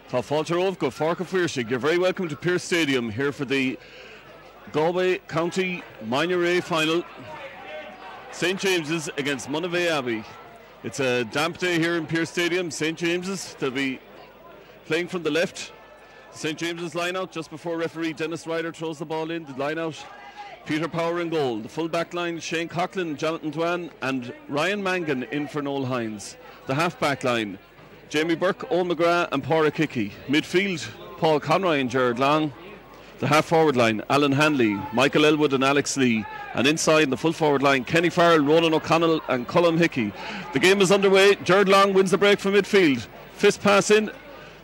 Tá fáilte óg go Farca Fuirsig. You're very welcome to Pearse Stadium here for the Galway County Monivea final. St James's against Monivea Abbey. It's a damp day here in Pearse Stadium. St James's, they'll be playing from the left. St James's line out just before referee Dennis Ryder throws the ball in. The line out, Peter Power in goal. The full back line, Shane Coughlin, Jonathan Dwan and Ryan Mangan in for Noel Hines. The half back line, Jamie Burke, Owen McGrath and Pádraig Hickey. Midfield, Paul Conroy and Gerard Long. The half forward line, Alan Hanley, Michael Elwood and Alex Lee. And inside in the full forward line, Kenny Farrell, Ronan O'Connell and Colm Hickey. The game is underway. Gerard Long wins the break from midfield. Fist pass in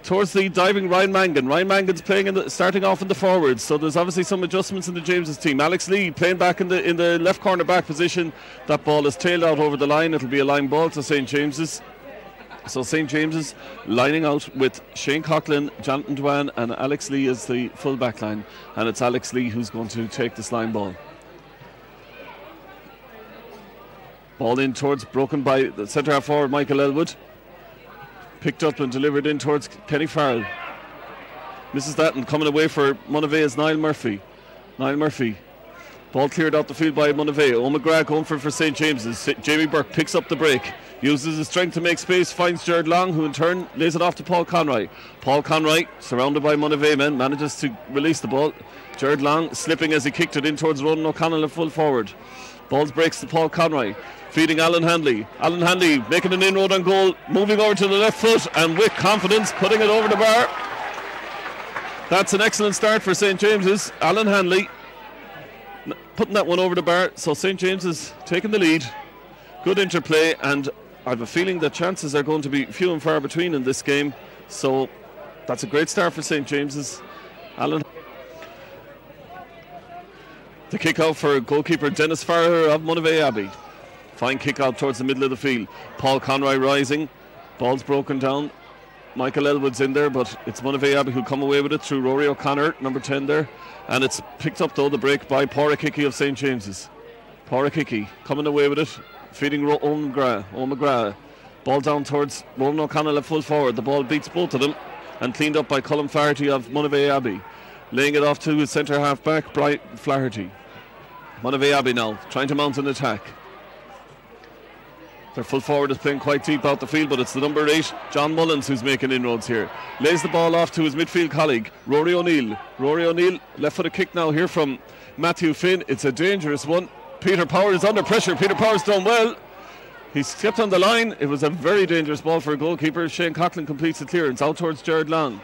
towards the diving Ryan Mangan. Ryan Mangan's playing starting off in the forwards, so there's obviously some adjustments in the James's team. Alex Lee playing back in the left corner back position. That ball is tailed out over the line. It'll be a line ball to St James's. So St James's lining out with Shane Coughlin, Jonathan Dwan and Alex Lee as the full back line, and it's Alex Lee who's going to take this line ball. Ball in towards, broken by the centre half forward Michael Elwood. Picked up and delivered in towards Kenny Farrell. Misses that, and coming away for Monivea's Niall Murphy. Ball cleared out the field by Monivea. Owen McGrath going for St James's. Jamie Burke picks up the break. Uses his strength to make space, finds Gerard Long, who in turn lays it off to Paul Conroy. Paul Conroy, surrounded by Monivea men, manages to release the ball. Gerard Long slipping as he kicked it in towards Ronan O'Connell at full forward. Balls breaks to Paul Conroy, feeding Alan Hanley. Alan Hanley making an inroad on goal, moving over to the left foot and with confidence putting it over the bar. That's an excellent start for St James's. Alan Hanley putting that one over the bar, so St James's taking the lead. Good interplay, and I have a feeling that chances are going to be few and far between in this game, so that's a great start for St James's. Alan. The kick out for goalkeeper Dennis Farrer of Monivea Abbey. Fine kick out towards the middle of the field. Paul Conroy rising, ball's broken down. Michael Elwood's in there, but it's Monivea Abbey who come away with it through Rory O'Connor, number 10 there, and it's picked up though, the break, by Pádraig Hickey of St James's. Pádraig Hickey coming away with it, feeding Owen McGrath. Ball down towards Ronan O'Connell at full forward. The ball beats both of them and cleaned up by Colm Flaherty of Monivea Abbey. Laying it off to his centre half back, Brian Flaherty. Monivea Abbey now trying to mount an attack. Their full forward is playing quite deep out the field, but it's the number 8, John Mullins, who's making inroads here. Lays the ball off to his midfield colleague, Rory O'Neill. Rory O'Neill, left footed kick now here from Matthew Finn. It's a dangerous one. Peter Power is under pressure. Peter Power's done well. He's stepped on the line. It was a very dangerous ball for a goalkeeper. Shane Coughlin completes the clearance out towards Gerard Long.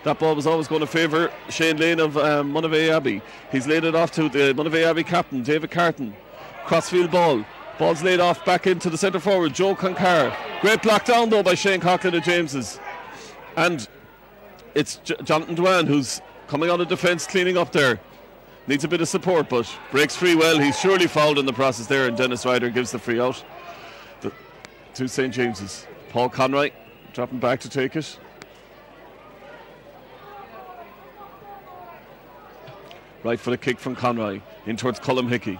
That ball was always going to favour Shane Lane of Monivea Abbey. He's laid it off to the Monivea Abbey captain, David Carton. Crossfield ball. Ball's laid off back into the centre forward, Joe Concar. Great block down though by Shane Coughlin of James's. And it's Jonathan Dwan who's coming out of defence, cleaning up there. Needs a bit of support, but breaks free well. He's surely fouled in the process there, and Dennis Ryder gives the free out to St James's. Paul Conroy dropping back to take it. Right for the kick from Conroy in towards Colm Hickey.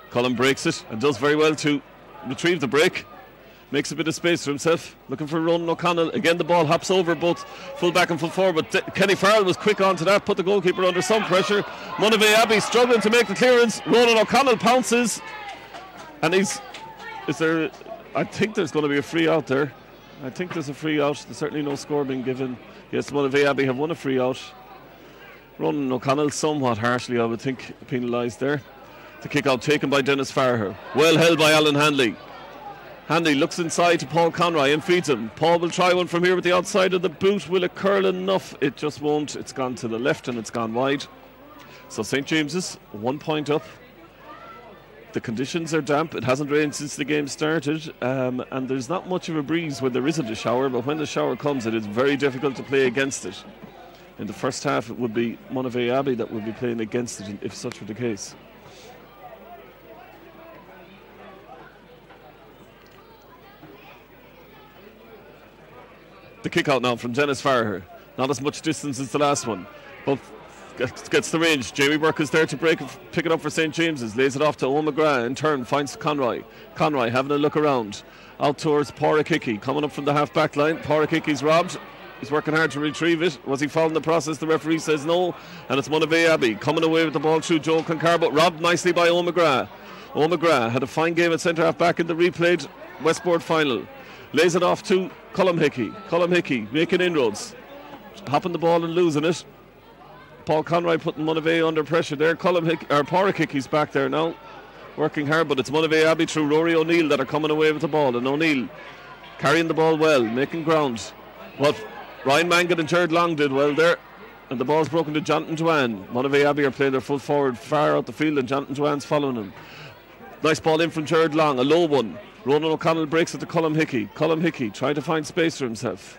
Colm breaks it and does very well to retrieve the break. Makes a bit of space for himself, looking for Ronan O'Connell. Again, the ball hops over both full back and full forward, but Kenny Farrell was quick onto that, put the goalkeeper under some pressure. Monivea Abbey struggling to make the clearance. Ronan O'Connell pounces, and I think there's going to be a free out there. I think there's a free out. There's certainly no score being given. Yes, Monivea Abbey have won a free out. Ronan O'Connell somewhat harshly, I would think, penalised there. The kick out taken by Dennis Farrer. Well held by Alan Hanley. Hanley looks inside to Paul Conroy and feeds him. Paul will try one from here with the outside of the boot. Will it curl enough? It just won't. It's gone to the left and it's gone wide. So St James's 1 point up. The conditions are damp. It hasn't rained since the game started, and there's not much of a breeze when there isn't a shower, but when the shower comes it is very difficult to play against it. In the first half it would be Monivea Abbey that would be playing against it if such were the case. The kick out now from Dennis Farrer. Not as much distance as the last one, but gets the range. Jamie Burke is there to pick it up for St James's. Lays it off to Owen McGrath. In turn finds Conroy. Conroy having a look around. Out towards Pádraig Hickey. Coming up from the half back line. Pádraig Hickey's robbed. He's working hard to retrieve it. Was he fouled in the process? The referee says no. And it's Monivea Abbey coming away with the ball through Joe Concar, but robbed nicely by Eoin McGrath. Eoin McGrath had a fine game at centre half back in the replayed Westport final. Lays it off to Colm Hickey. Colm Hickey making inroads. Hopping the ball and losing it. Paul Conroy putting Monivea under pressure there. Pádraig Hickey's back there now, working hard, but it's Monivea Abbey through Rory O'Neill that are coming away with the ball. And O'Neill carrying the ball well, making ground. But Ryan Mangan and Jared Long did well there. And the ball's broken to Jonathan Dwan. Monivea Abbey are playing their full forward far out the field, and Jonathan Dwan's following him. Nice ball in from Jared Long, a low one. Ronan O'Connell breaks it to Colm Hickey. Colm Hickey trying to find space for himself.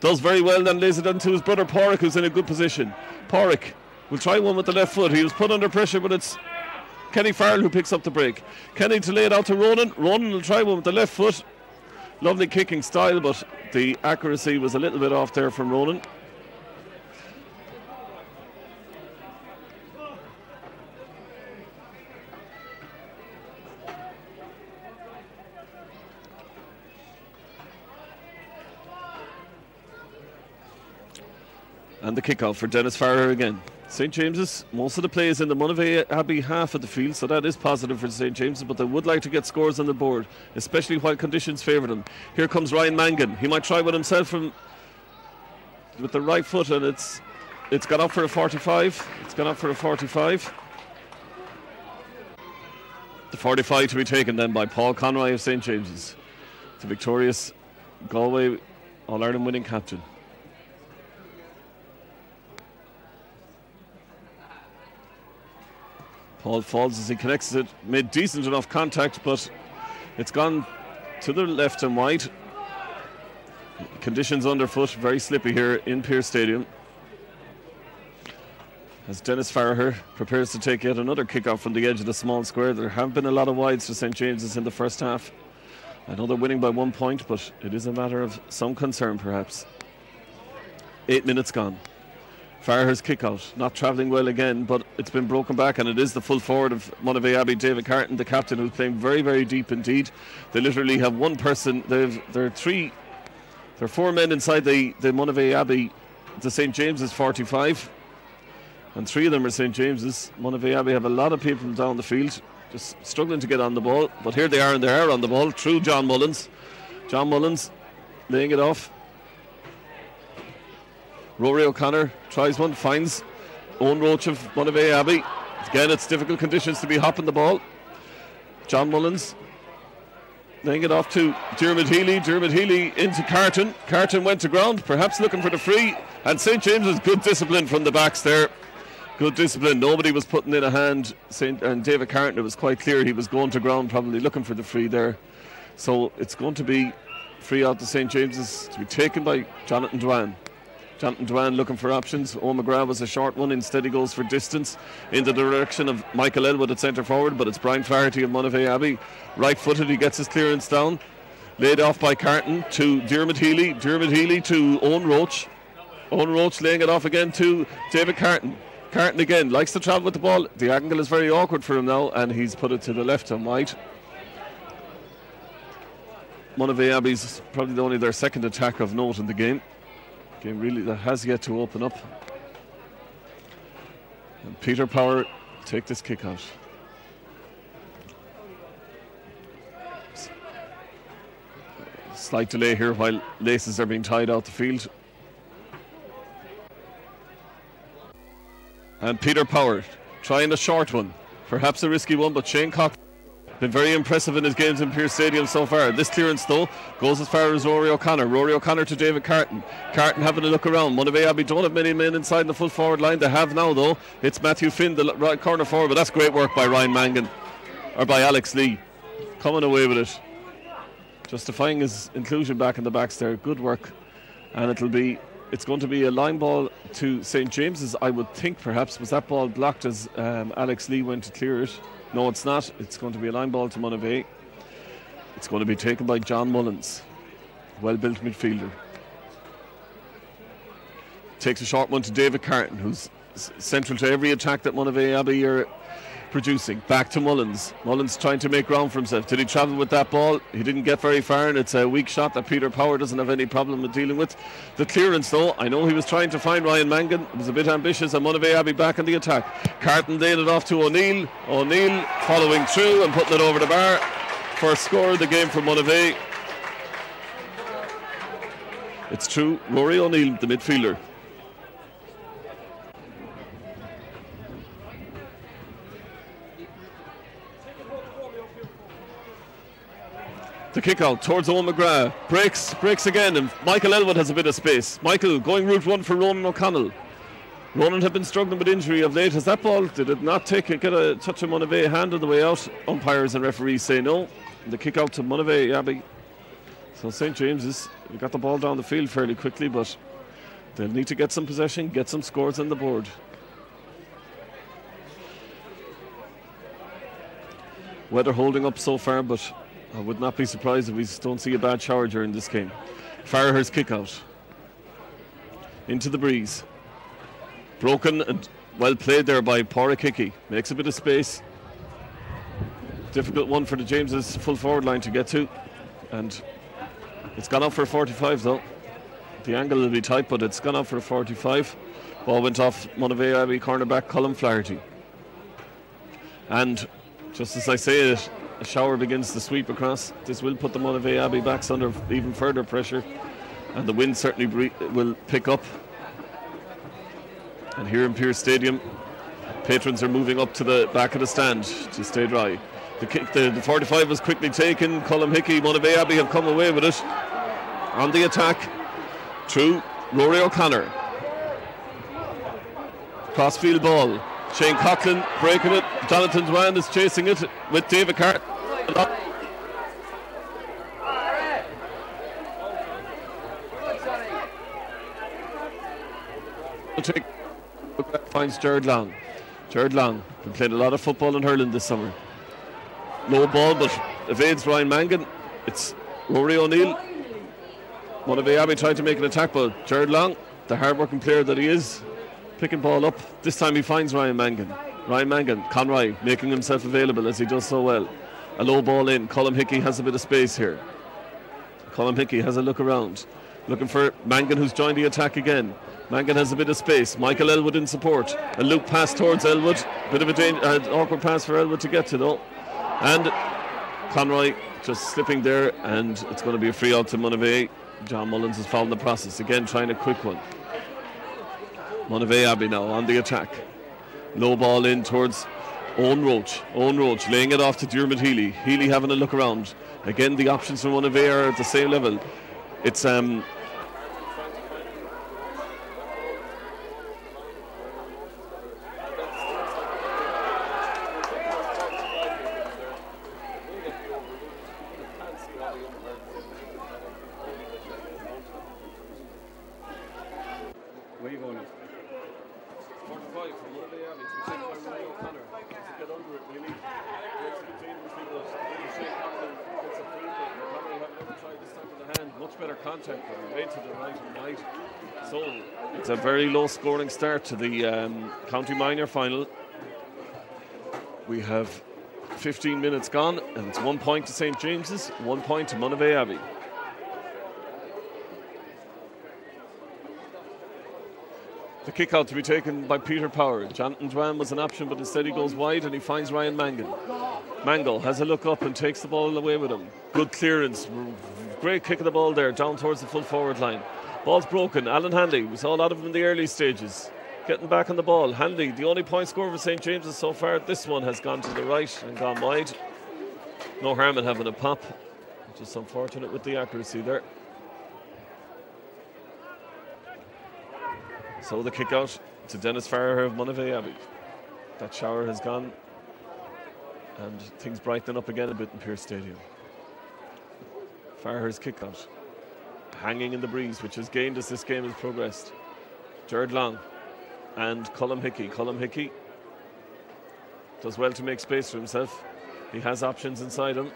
Does very well, then lays it into his brother Pádraig, who's in a good position. Pádraig will try one with the left foot. He was put under pressure, but it's Kenny Farrell who picks up the break. Kenny to lay it out to Ronan. Ronan will try one with the left foot. Lovely kicking style, but the accuracy was a little bit off there from Ronan. And the kick-out for Dennis Farrer again. St. James's, most of the play is in the Monivea Abbey half of the field, so that is positive for St. James's, but they would like to get scores on the board, especially while conditions favour them. Here comes Ryan Mangan. He might try with himself with the right foot, and it's gone up for a 45. It's gone up for a 45. The 45 to be taken then by Paul Conroy of St. James's, the victorious Galway All-Ireland winning captain. Paul falls as he connects it, made decent enough contact, but it's gone to the left and wide. Conditions underfoot, very slippy here in Pearse Stadium. As Dennis Farrer prepares to take yet another kick off from the edge of the small square. There have been a lot of wides to St. James's in the first half. I know they're winning by 1 point, but it is a matter of some concern perhaps. 8 minutes gone. Farrer's kick out, not travelling well again, but it's been broken back, and it is the full forward of Monivea Abbey, David Carton, the captain, who's playing very, very deep indeed. They literally have one person, there are 4 men inside the Monivea Abbey, the St. James's 45, and 3 of them are St. James's. Monivea Abbey have a lot of people down the field, just struggling to get on the ball, but here they are, and they are on the ball through John Mullins. John Mullins laying it off. Rory O'Connor tries one, finds Owen Roach of Monivea Abbey. Again, it's difficult conditions to be hopping the ball. John Mullins laying it off to Dermot Healy. Dermot Healy into Carton. Carton went to ground, perhaps looking for the free. And St. James's, good discipline from the backs there. Good discipline. Nobody was putting in a hand. And David Carton, it was quite clear he was going to ground, probably looking for the free there. So it's going to be free out to St. James's to be taken by Jonathan Dwan. Jonathan Dwan looking for options. Eoin McGrath was a short one. Instead he goes for distance in the direction of Michael Elwood at centre forward, but it's Brian Flaherty of Monivea Abbey. Right footed, he gets his clearance down. Laid off by Carton to Dermot Healy. Dermot Healy to Owen Roach. Owen Roach laying it off again to David Carton. Carton again likes to travel with the ball. The angle is very awkward for him now, and he's put it to the left and wide. Monivea Abbey's probably only their second attack of note in the game. Game really that has yet to open up. And Peter Power take this kick out. Slight delay here while laces are being tied out the field. And Peter Power trying a short one, perhaps a risky one, but Shane Cox been very impressive in his games in Pearse Stadium so far. This clearance though goes as far as Rory O'Connor. Rory O'Connor to David Carton. Carton having a look around. Monivea Abbey don't have many men inside the full forward line. They have now though. It's Matthew Finn, the right corner forward, but that's great work by Ryan Mangan, or by Alex Lee, coming away with it, justifying his inclusion back in the backs there. Good work. And it's going to be a line ball to St. James's, I would think. Perhaps was that ball blocked as Alex Lee went to clear it? No, it's not. It's going to be a line ball to Monivea. It's going to be taken by John Mullins, well-built midfielder. Takes a short one to David Carton, who's central to every attack that Monivea Abbey are producing. Back to Mullins. Mullins trying to make ground for himself. Did he travel with that ball? He didn't get very far, and it's a weak shot that Peter Power doesn't have any problem with dealing with. The clearance, though, I know he was trying to find Ryan Mangan. It was a bit ambitious, and Monivea Abbey back in the attack. Carton laid it off to O'Neill. O'Neill following through and putting it over the bar. First score of the game for Monivea. It's true, Rory O'Neill, the midfielder. The kick out towards Owen McGrath. Breaks again, and Michael Elwood has a bit of space. Michael going route one for Ronan O'Connell. Ronan had been struggling with injury of late. Has that ball, did it not get a touch of Monivea hand on the way out? Umpires and referees say no. The kick out to Monivea Abbey. So St. James's got the ball down the field fairly quickly, but they'll need to get some possession, get some scores on the board. Weather holding up so far, but I would not be surprised if we don't see a bad shower during this game. Farrer's kick out. Into the breeze. Broken and well played there by Porrick Hickey. Makes a bit of space. Difficult one for the James's full forward line to get to. And it's gone up for a 45 though. The angle will be tight, but it's gone up for a 45. Ball went off Monivea Abbey cornerback Colin Flaherty. And just as I say it, a shower begins to sweep across. This will put the Monivea Abbey backs under even further pressure, and the wind certainly will pick up. And here in Pearse Stadium, patrons are moving up to the back of the stand to stay dry. The 45 was quickly taken. Colm Hickey, Monivea Abbey have come away with it. On the attack, through Rory O'Connor. Crossfield ball. Shane Coughlin breaking it. Jonathan Dwan is chasing it with David Carter. Finds Jared Long. Jared Long been playing a lot of football in hurling this summer. Low ball, but evades Ryan Mangan. It's Rory O'Neill. Monivea Abbey tried to make an attack, but Jared Long, the hard-working player that he is, picking ball up. This time he finds Ryan Mangan. Ryan Mangan, Conroy, making himself available as he does so well. A low ball in. Colm Hickey has a bit of space here. Colm Hickey has a look around. Looking for Mangan, who's joined the attack again. Mangan has a bit of space. Michael Elwood in support. A loop pass towards Elwood. Bit of an awkward pass for Elwood to get to though. And Conroy just slipping there, and it's going to be a free out to Monivea. John Mullins has found the process. Again, trying a quick one. Monivea Abbey now on the attack. Low ball in towards Owen Roach. Owen Roach laying it off to Diarmuid Healy. Healy having a look around. Again, the options for Monivea are at the same level. It's where are you going? 45 from Monivea Abbey to be taken by Rory O'Connor. Get under it, really. Gets between the feet, but Shane Coughlin gets a free kick. O'Connor have never tried this time with the hand. Much better contact, but way to the right and right. So it's a very low scoring start to the County Minor final. We have 15 minutes gone, and it's 1 point to St. James's, 1 point to Monivea Abbey. The kick out to be taken by Peter Power. Jonathan Dwan was an option, but instead he goes wide and he finds Ryan Mangan. Mango has a look up and takes the ball away with him. Good clearance. Great kick of the ball there, down towards the full forward line. Ball's broken. Alan Hanley, we saw a lot of him in the early stages. Getting back on the ball. Hanley, the only point scorer for St. James's so far. This one has gone to the right and gone wide. No harm in having a pop. Just unfortunate with the accuracy there. So the kick out to Dennis Farrer of Monivea Abbey. That shower has gone, and things brightening up again a bit in Pearse Stadium. Farrer's kick out, hanging in the breeze, which has gained as this game has progressed. Jared Long and Colm Hickey. Colm Hickey does well to make space for himself. He has options inside him.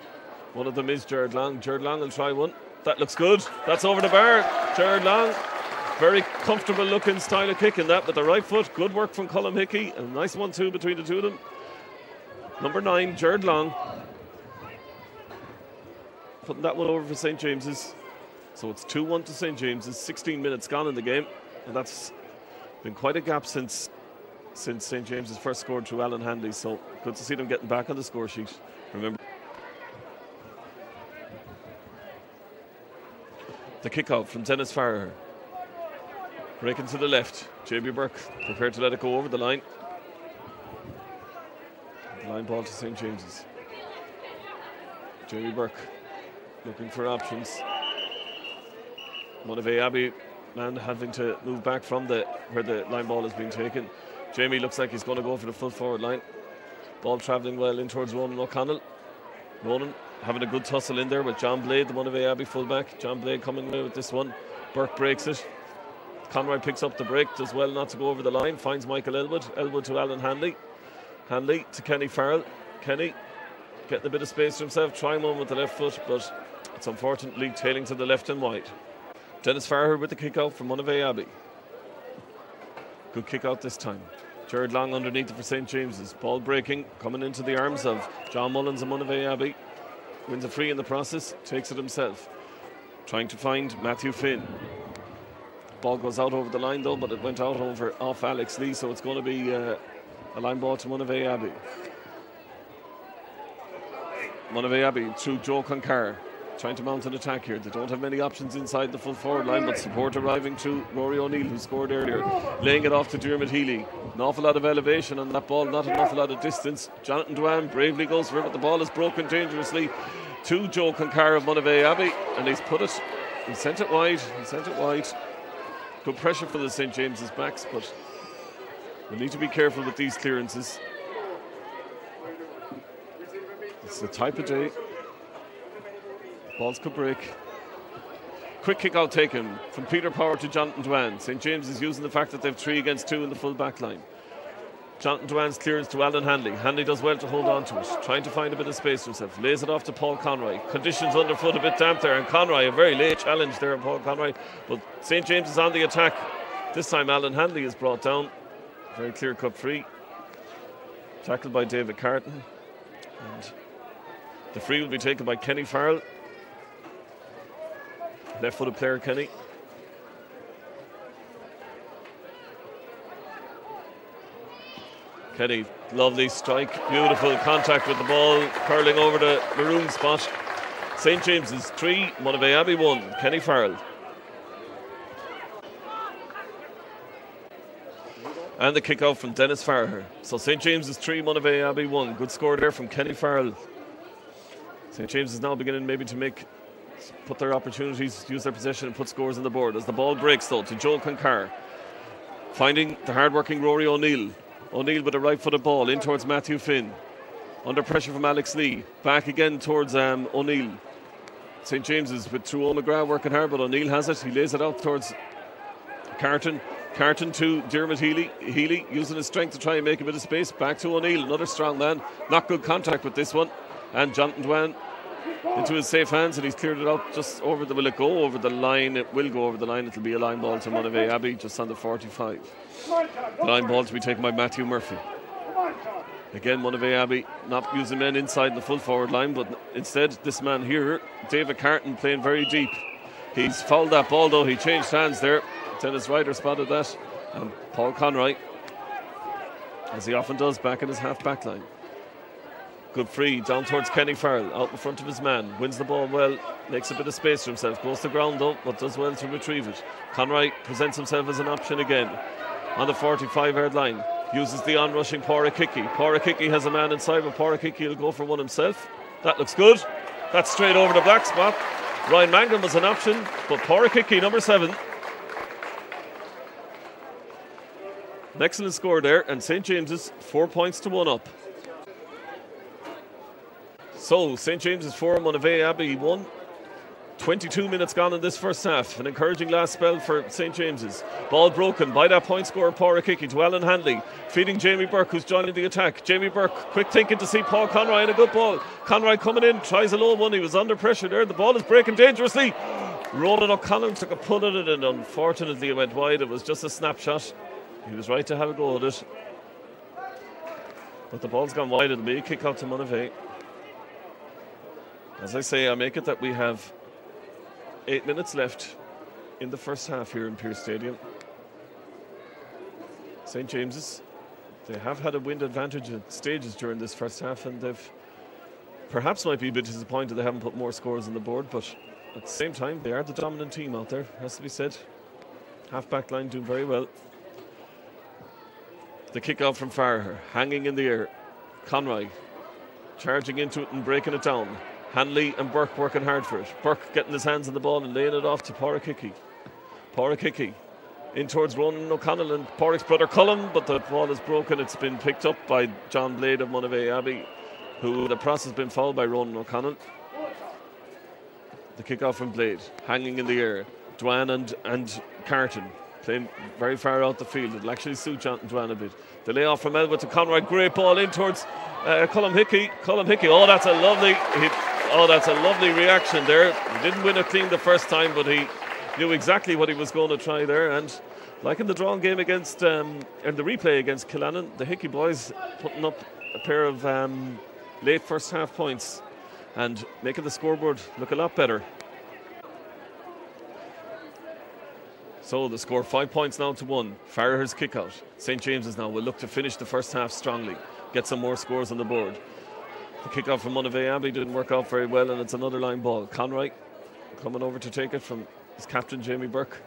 One of them is Jared Long. Jared Long will try one. That looks good. That's over the bar. Jared Long. Very comfortable looking style of kicking that with the right foot. Good work from Colm Hickey. A nice 1-2 between the two of them. Number 9, Jared Long. Putting that one over for St. James's. So it's 2-1 to St. James's. 16 minutes gone in the game. And that's been quite a gap since St. James's first scored through Alan Hanley. So good to see them getting back on the score sheet. Remember, the kick out from Dennis Farrer. Breaking to the left. JB Burke prepared to let it go over the line. The line ball to St. James's. JB Burke looking for options. Monivea Abbey man having to move back from where the line ball is being taken. Jamie looks like he's going to go for the full forward line. Ball travelling well in towards Ronan O'Connell. Ronan having a good tussle in there with John Blade, the Monivea Abbey fullback. John Blade coming away with this one. Burke breaks it. Conroy picks up the break, does well not to go over the line. Finds Michael Elwood. Elwood to Alan Hanley. Hanley to Kenny Farrell. Kenny getting a bit of space to himself, trying one with the left foot, but it's unfortunately tailing to the left and wide. Dennis Farrer with the kick out from Monivea Abbey. Good kick out this time. Jared Long underneath it for St. James's. Ball breaking, coming into the arms of John Mullins and Monivea Abbey. Wins a free in the process, takes it himself. Trying to find Matthew Finn. Ball goes out over the line though, but it went out off Alex Lee, so it's going to be a line ball to Monivea Abbey. Monivea Abbey through Joe Concar. Trying to mount an attack here. They don't have many options inside the full forward line, but support arriving to Rory O'Neill, who scored earlier. Laying it off to Dermot Healy. An awful lot of elevation on that ball, not an awful lot of distance. Jonathan Dwan bravely goes for it, but the ball is broken dangerously to Joe Concar of Monivea Abbey, and he's put it, he sent it wide. Good pressure for the St. James's backs, but we need to be careful with these clearances. It's the type of day. Balls could break. Quick kick out taken from Peter Power to Jonathan Dwan. St. James is using the fact that they've 3 against 2 in the full back line. Jonathan Dwan's clearance to Alan Hanley. Hanley does well to hold on to it, trying to find a bit of space for himself. Lays it off to Paul Conroy. Conditions underfoot a bit damp there, and Conroy, a very late challenge there on Paul Conroy. But St. James is on the attack. This time Alan Hanley is brought down. Very clear cut free. Tackled by David Carton. And the free will be taken by Kenny Farrell. Left-footed player, Kenny. Kenny, lovely strike, beautiful contact with the ball, curling over the maroon spot. St. James's 3, Monivea Abbey 1, Kenny Farrell. And the kick out from Dennis Farrer. So St. James's 3, Monivea Abbey 1. Good score there from Kenny Farrell. St. James is now beginning maybe to put their opportunities, use their possession and put scores on the board. As the ball breaks though to Joe Concar. Finding the hard-working Rory O'Neill. O'Neill with a right-footed ball in towards Matthew Finn. Under pressure from Alex Lee. Back again towards O'Neill. St. James's with True McGrath working hard, but O'Neill has it. He lays it out towards Carton. Carton to Dermot Healy. Healy using his strength to try and make a bit of space. Back to O'Neill, another strong man. Not good contact with this one. And Jonathan Dwan into his safe hands, and he's cleared it out just over the. Will it go over the line? It will go over the line. It'll be a line ball to Monivea Abbey just on the 45. The line ball to be taken by Matthew Murphy. Again, Monivea Abbey not using men inside the full forward line, but instead this man here, David Carton, playing very deep. He's fouled that ball though. He changed hands there. Dennis Ryder spotted that, and Paul Conroy, as he often does, back in his half back line. Good free down towards Kenny Farrell, out in front of his man, wins the ball well, makes a bit of space for himself, goes to ground though, but does well to retrieve it. Conroy presents himself as an option again on the 45-yard line, uses the on-rushing Porrickickie. Porrickickie has a man inside, but Porrickickie will go for one himself. That looks good. That's straight over the black spot. Ryan Mangan was an option, but Porrickickie, number 7. An excellent score there, and St. James's 4 points to 1 up. So St. James's 4, Monivea Abbey 1. 22 minutes gone in this first half. An encouraging last spell for St. James's. Ball broken by that point scorer Porrickickie to Alan Hanley, feeding Jamie Burke, who's joining the attack. Jamie Burke quick thinking to see Paul Conroy, and a good ball. Conroy coming in, tries a low one. He was under pressure there. The ball is breaking dangerously. Ronan O'Connell took a pull at it, and unfortunately it went wide. It was just a snapshot. He was right to have a go at it. But the ball's gone wide. It'll be a kick out to Monivea. As I say, I make it that we have 8 minutes left in the first half here in Pearse Stadium. St. James's, they have had a wind advantage at stages during this first half, and they've perhaps might be a bit disappointed they haven't put more scores on the board, but at the same time, they are the dominant team out there, has to be said. Half-back line doing very well. The kick out from Farrer, hanging in the air. Conroy charging into it and breaking it down. Hanley and Burke working hard for it. Burke getting his hands on the ball and laying it off to Porrickickie. Porrickickie in towards Ronan O'Connell and Porrick's brother Cullum, but the ball is broken. It's been picked up by John Blade of Monivea Abbey, who in the process has been fouled by Ronan O'Connell. The kick off from Blade, hanging in the air. Dwan and Carton playing very far out the field. It'll actually suit Dwan a bit. The layoff from Elwood to Conroy. Great ball in towards Cullum Hickey. Cullum Hickey. Oh, that's a lovely reaction there. He didn't win it clean the first time, but he knew exactly what he was going to try there. And like in the drawn game against and the replay against Killannon, the Hickey boys putting up a pair of late first half points and making the scoreboard look a lot better. So the score 5 points now to 1. Farrer's kick out. St. James's now will look to finish the first half strongly, get some more scores on the board. The kick out from Monivea Abbey didn't work out very well, and it's another line ball. Conroy coming over to take it from his captain Jamie Burke.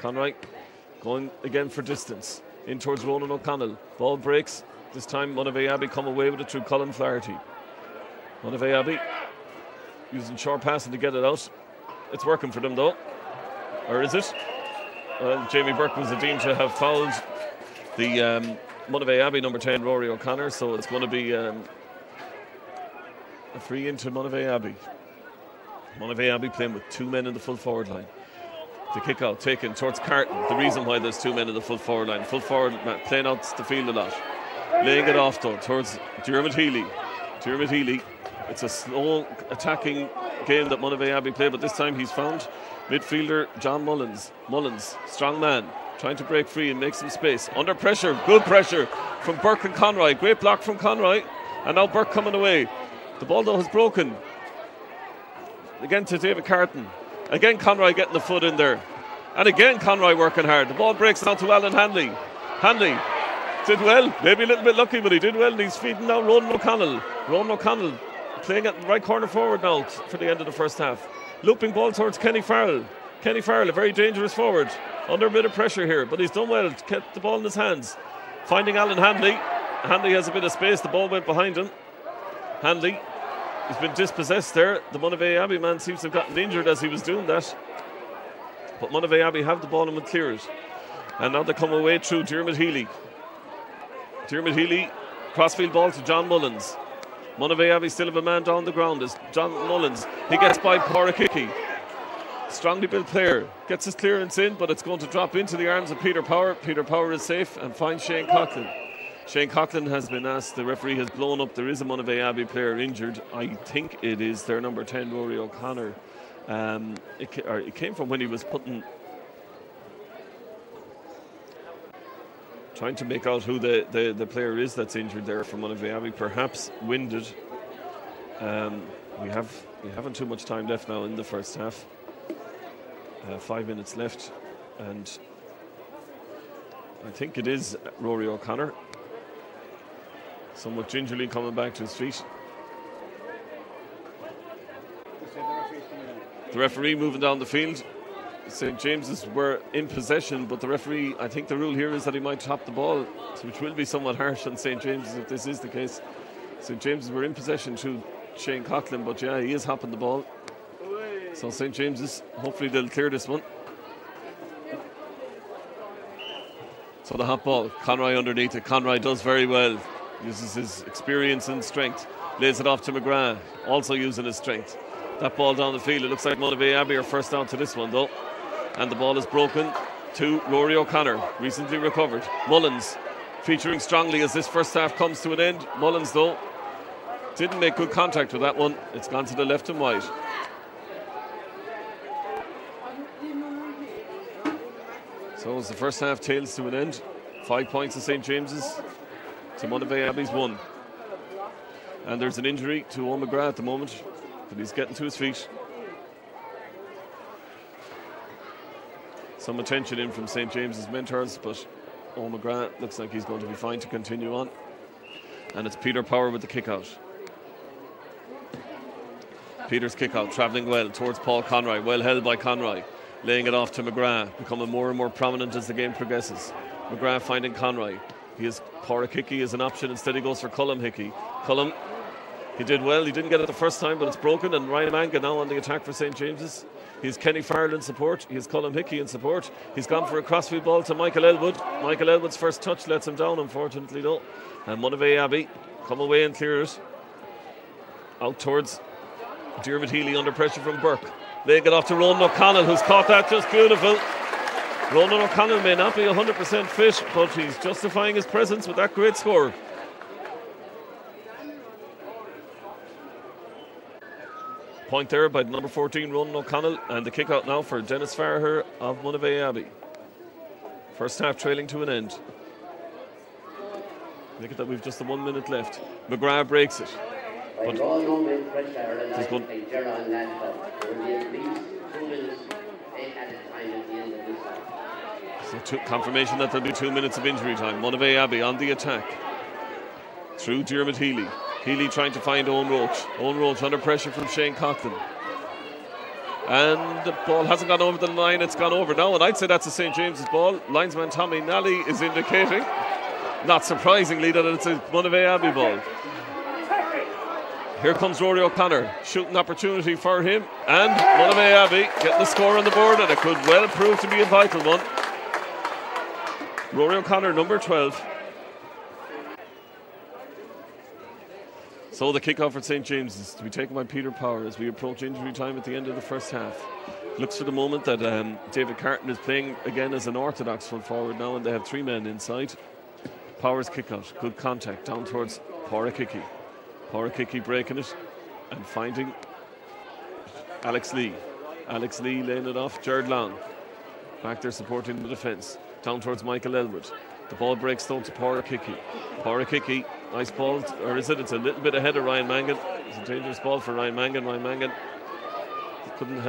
Conroy going again for distance in towards Ronan O'Connell. Ball breaks. This time Monivea Abbey come away with it through Colin Flaherty. Monivea Abbey using short passing to get it out. It's working for them though. Or is it? Well, Jamie Burke was deemed to have fouled the Monivea Abbey number 10, Rory O'Connor, so it's going to be a free into Monivea Abbey. Monivea Abbey playing with 2 men in the full forward line. The kick out taken towards Carton. The reason why there's 2 men in the full forward line. Full forward playing out the field a lot. Laying it off though towards Dermot Healy. Dermot Healy. It's a slow attacking game that Monivea Abbey play, but this time he's found midfielder John Mullins. Mullins, strong man, trying to break free and make some space. Under pressure, good pressure from Burke and Conroy. Great block from Conroy. And now Burke coming away. The ball though has broken. Again to David Carton. Again Conroy getting the foot in there. And again Conroy working hard. The ball breaks down to Alan Hanley. Hanley did well. Maybe a little bit lucky, but he did well. And he's feeding now Ronan O'Connell. Ronan O'Connell playing at the right corner forward now for the end of the first half. Looping ball towards Kenny Farrell. Kenny Farrell, a very dangerous forward. Under a bit of pressure here, but he's done well. Kept the ball in his hands. Finding Alan Hanley. Hanley has a bit of space. The ball went behind him. Hanley has been dispossessed there. The Monivea Abbey man seems to have gotten injured as he was doing that. But Monivea Abbey have the ball and will clear it. And now they come away through Dermot Healy. Dermot Healy, crossfield ball to John Mullins. Monivea Abbey still have a man down the ground. Is John Mullins. He gets by Porrickickie. Strongly built player. Gets his clearance in, but it's going to drop into the arms of Peter Power. Peter Power is safe and finds Shane Coughlin. Shane Coughlin has been asked. The referee has blown up. There is a Monivea Abbey player injured. I think it is their number 10, Rory O'Connor. It came from when he was trying to make out who the player is that's injured there from Monivea Abbey. Perhaps winded. We haven't too much time left now in the first half. 5 minutes left, and I think it is Rory O'Connor, somewhat gingerly coming back to his feet. The referee moving down the field. St. James's were in possession, but the referee, I think the rule here is that he might top the ball, which will be somewhat harsh on St. James's if this is the case. St. James's were in possession to Shane Coughlin, but yeah, he is hopping the ball. So St. James's, hopefully they'll clear this one. So the hot ball, Conroy underneath it. Conroy does very well, uses his experience and strength, lays it off to McGrath, also using his strength. That ball down the field, it looks like Monivea Abbey are first down to this one though. And the ball is broken to Rory O'Connor, recently recovered. Mullins featuring strongly as this first half comes to an end. Mullins though didn't make good contact with that one. It's gone to the left and wide. So as the first half tails to an end, 5 points to St. James's, to Monivea Abbey's 1. And there's an injury to Owen McGrath at the moment, but he's getting to his feet. Some attention in from St. James's mentors, but Owen McGrath looks like he's going to be fine to continue on. And it's Peter Power with the kick out. Peter's kick out, travelling well towards Paul Conroy, well held by Conroy, laying it off to McGrath, becoming more and more prominent as the game progresses. McGrath finding Conroy. He has Pádraig Hickey as an option, instead he goes for Colm Hickey. Colm, he did well, he didn't get it the first time, but it's broken, and Ryan Mangan now on the attack for St. James's. He's Kenny Farrell in support, he has Colm Hickey in support. He's gone for a crossfield ball to Michael Elwood. Michael Elwood's first touch lets him down, unfortunately though. And Monivea Abbey come away and clear it. Out towards Diarmuid Healy under pressure from Burke. Laying it off to Ronan O'Connell, who's caught that just beautiful. Ronan O'Connell may not be 100% fit, but he's justifying his presence with that great score. Point there by number 14, Ronan O'Connell, and the kick out now for Dennis Farrher of Monivea Abbey. First half trailing to an end. Look at that, we've just the 1 minute left. McGrath breaks it. But he's going. So confirmation that there'll be 2 minutes of injury time. Monivea Abbey on the attack. Through Diarmuid Healy. Healy trying to find Owen Roach. Owen Roach under pressure from Shane Coughlin. And the ball hasn't gone over the line, it's gone over now. And I'd say that's a St. James's ball. Linesman Tommy Nally is indicating, not surprisingly, that it's a Monivea Abbey ball. Here comes Rory O'Connor, shooting opportunity for him, and Monivea Abbey getting the score on the board, and it could well prove to be a vital one. Rory O'Connor, number 12. So the kick-off for St. James's to be taken by Peter Power as we approach injury time at the end of the first half. Looks for the moment that David Carton is playing again as an orthodox full forward now, and they have 3 men inside. Power's kick-out, good contact down towards Pádraig Hickey. Pádraig Hickey breaking it and finding Alex Lee. Alex Lee laying it off, Jared Long. Back there supporting the defence. Down towards Michael Elwood. The ball breaks down to Pádraig Hickey. Pádraig Hickey, nice ball, or is it? It's a little bit ahead of Ryan Mangan. It's a dangerous ball for Ryan Mangan. Ryan Mangan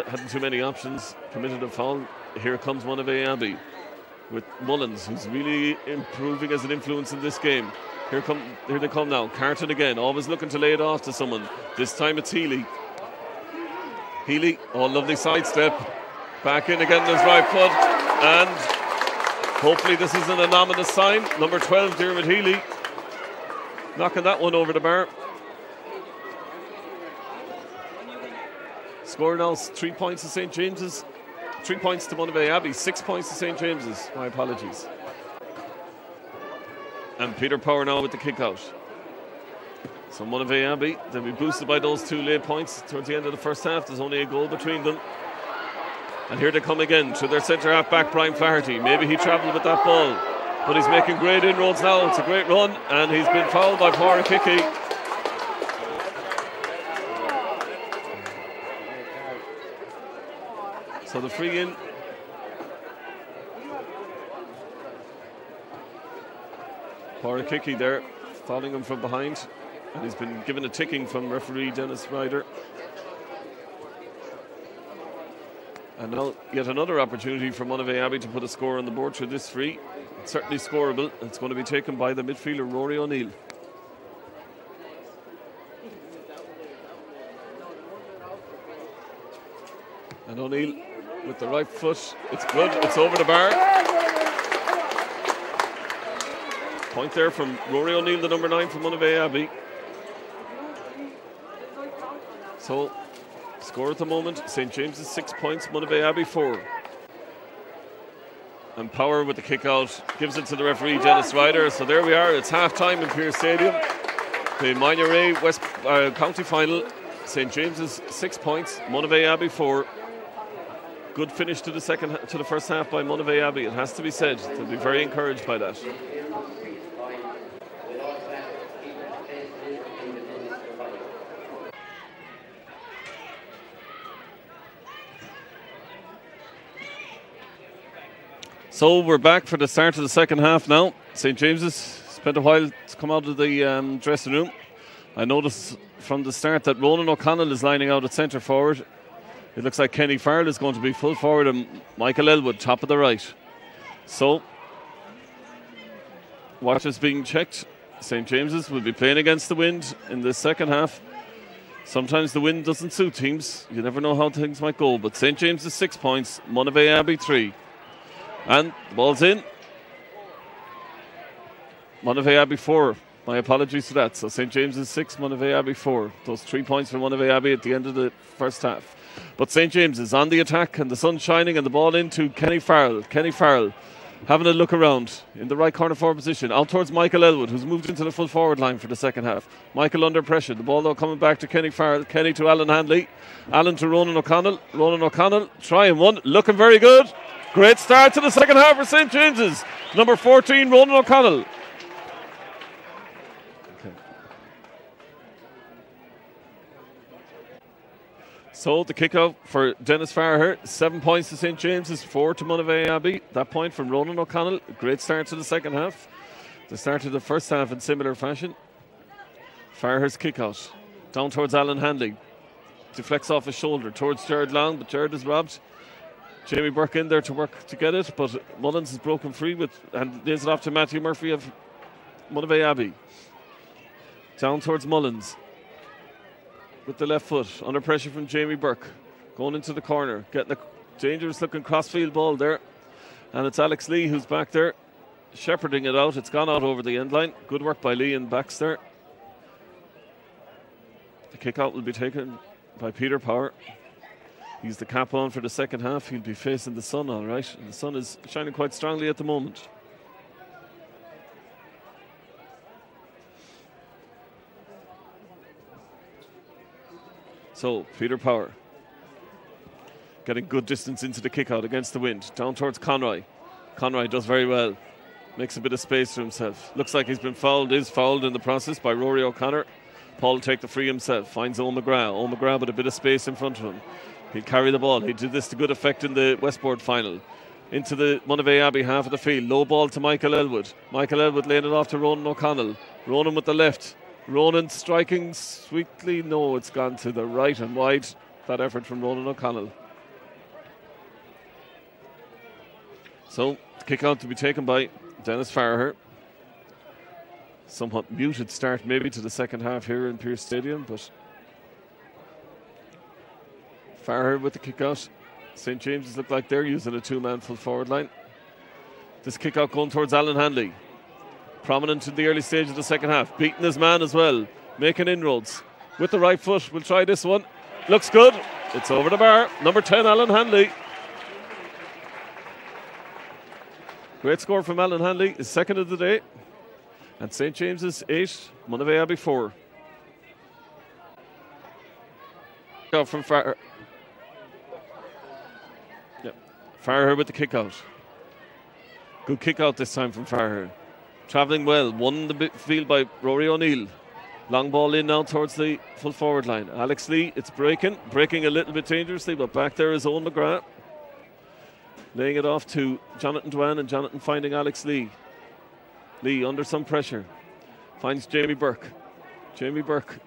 hadn't too many options, committed a foul. Here comes Monivea Abbey with Mullins, who's really improving as an influence in this game. Here they come now. Carton again, always looking to lay it off to someone. This time it's Healy. Healy, oh, lovely sidestep. Back in again, his right foot. And hopefully this is an anomalous sign. Number 12, Diarmuid Healy, knocking that one over the bar. Score now 3 points to St. James's. 3 points to Monivea Abbey, 6 points to St. James's. My apologies. And Peter Power now with the kick out. So Monivea Abbey, they'll be boosted by those 2 late points towards the end of the first half. There's only a goal between them. And here they come again to their centre half back, Brian Flaherty. Maybe he travelled with that ball, but he's making great inroads now. It's a great run, and he's been fouled by Pádraig Hickey. So the free in. Pádraig Hickey there, fouling him from behind, and he's been given a ticking from referee Dennis Ryder. And now yet another opportunity for Monivea Abbey to put a score on the board through this free. It's certainly scoreable. It's going to be taken by the midfielder Rory O'Neill. And O'Neill with the right foot. It's good. It's over the bar. Point there from Rory O'Neill, the number 9 from Monivea Abbey. So, score at the moment, St. James's 6 points, Monivea Abbey 4. And Power with the kick out gives it to the referee Dennis Ryder. So there we are, it's half time in Pearse Stadium. The Monivea West County final, St. James's 6 points, Monivea Abbey 4. Good finish to the first half by Monivea Abbey, it has to be said. They'll be very encouraged by that. So we're back for the start of the second half now. St. James's Spent a while to come out of the dressing room. I noticed from the start that Ronan O'Connell is lining out at centre forward. It looks like Kenny Farrell is going to be full forward and Michael Elwood top of the right. So, watch is being checked. St. James's will be playing against the wind in the second half. Sometimes the wind doesn't suit teams. You never know how things might go. But St. James's 6 points, Monivea Abbey 3. And the ball's in. Monivea Abbey 4. My apologies for that. So St. James's 6, Monivea Abbey 4. Those 3 points for Monivea Abbey at the end of the first half. But St. James is on the attack and the sun's shining and the ball into Kenny Farrell. Kenny Farrell having a look around in the right corner forward position. Out towards Michael Elwood, who's moved into the full forward line for the second half. Michael under pressure. The ball though coming back to Kenny Farrell. Kenny to Alan Handley. Alan to Ronan O'Connell. Ronan O'Connell trying one. Looking very good. Great start to the second half for St. James's. Number 14, Ronan O'Connell. So the kick-out for Dennis Farrer, 7 points to St. James's, 4 to Monivea Abbey. That point from Ronan O'Connell. Great start to the second half. The start of the first half in similar fashion. Farrer's kick-out. Down towards Alan Handley. Deflects off his shoulder towards Jared Long, but Jared is robbed. Jamie Burke in there to work to get it, but Mullins is broken free and lays it off to Matthew Murphy of Monivea Abbey. Down towards Mullins. With the left foot, under pressure from Jamie Burke. Going into the corner, getting a dangerous looking crossfield ball there. And it's Alex Lee who's back there, shepherding it out. It's gone out over the end line. Good work by Lee and backs there. The kick out will be taken by Peter Power. He's the cap on for the second half. He'll be facing the sun all right. And the sun is shining quite strongly at the moment. So, Peter Power getting good distance into the kick-out against the wind. Down towards Conroy. Conroy does very well. Makes a bit of space for himself. Looks like he's been fouled, is fouled in the process by Rory O'Connor. Paul will take the free himself. Finds O'McGrath. O'McGrath with a bit of space in front of him. He'll carry the ball. He did this to good effect in the Westport final. Into the Monivea Abbey half of the field. Low ball to Michael Elwood. Michael Elwood laying it off to Ronan O'Connell. Ronan with the left. Ronan striking sweetly. No, it's gone to the right and wide. That effort from Ronan O'Connell. So, kick out to be taken by Dennis Farrer. Somewhat muted start maybe to the second half here in Pearse Stadium, but Farrer with the kick out. St. James's look like they're using a two-man full forward line. This kick out going towards Alan Handley. Prominent in the early stage of the second half. Beating his man as well. Making inroads. With the right foot. We'll try this one. Looks good. It's over the bar. Number 10, Alan Handley. Great score from Alan Handley. His second of the day. And St. James's 8. Monivea Abbey 4. Out from Farrer. Yep. Farrer with the kick out. Good kick out this time from Farrer. Travelling well, won the field by Rory O'Neill. Long ball in now towards the full forward line. Alex Lee, it's breaking a little bit dangerously, but back there is Owen McGrath. Laying it off to Jonathan Dwan, and Jonathan finding Alex Lee. Lee under some pressure. Finds Jamie Burke. Jamie Burke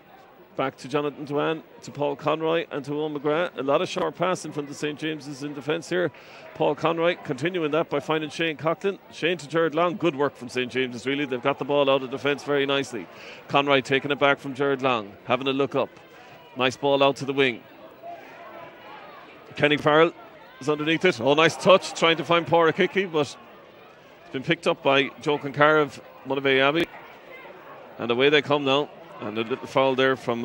back to Jonathan Dwan, to Paul Conroy and to Owen McGrath. A lot of short passing from the St. James's in defence here. Paul Conroy continuing that by finding Shane Coughlin. Shane to Jared Long. Good work from St. James's really. They've got the ball out of defence very nicely. Conroy taking it back from Jared Long. Having a look up. Nice ball out to the wing. Kenny Farrell is underneath it. Oh, nice touch. Trying to find Pádraig Hickey, but it's been picked up by Joe Concar of Monivea Abbey. And away they come now. And a little foul there from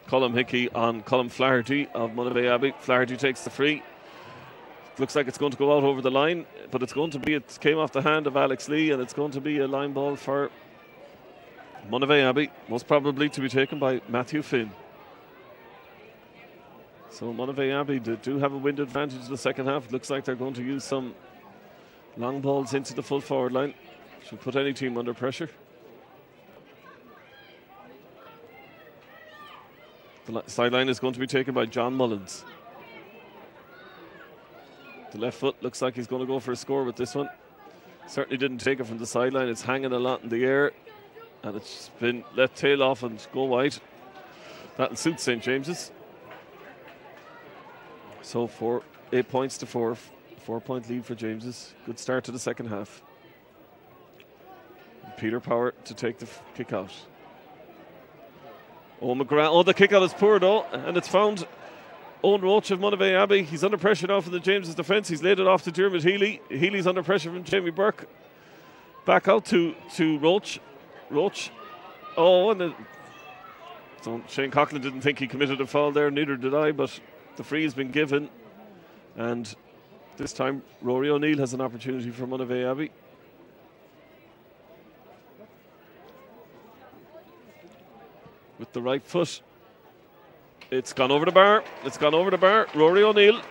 Colm Hickey on Colm Flaherty of Monivea Abbey. Flaherty takes the free. Looks like it's going to go out over the line, but it's going to be, it came off the hand of Alex Lee, and it's going to be a line ball for Monivea Abbey, most probably to be taken by Matthew Finn. So Monivea Abbey do have a wind advantage in the second half. It looks like they're going to use some long balls into the full forward line. Should put any team under pressure. The sideline is going to be taken by John Mullins. The left foot looks like he's going to go for a score with this one. Certainly didn't take it from the sideline. It's hanging a lot in the air, and it's been let tail off and go wide. That'll suit St. James's. So 8 points to 4. 4-point lead for James's. Good start to the second half. Peter Power to take the kick out. McGrath. Oh, the kick out is poor though, and it's found Owen Roach of Monivea Abbey. He's under pressure now from the James's defence. He's laid it off to Dermot Healy. Healy's under pressure from Jamie Burke. Back out to Roach. Oh, and so Shane Coughlin didn't think he committed a foul there, neither did I, but the free has been given. And this time Rory O'Neill has an opportunity for Monivea Abbey. With the right foot. It's gone over the bar. Rory O'Neill.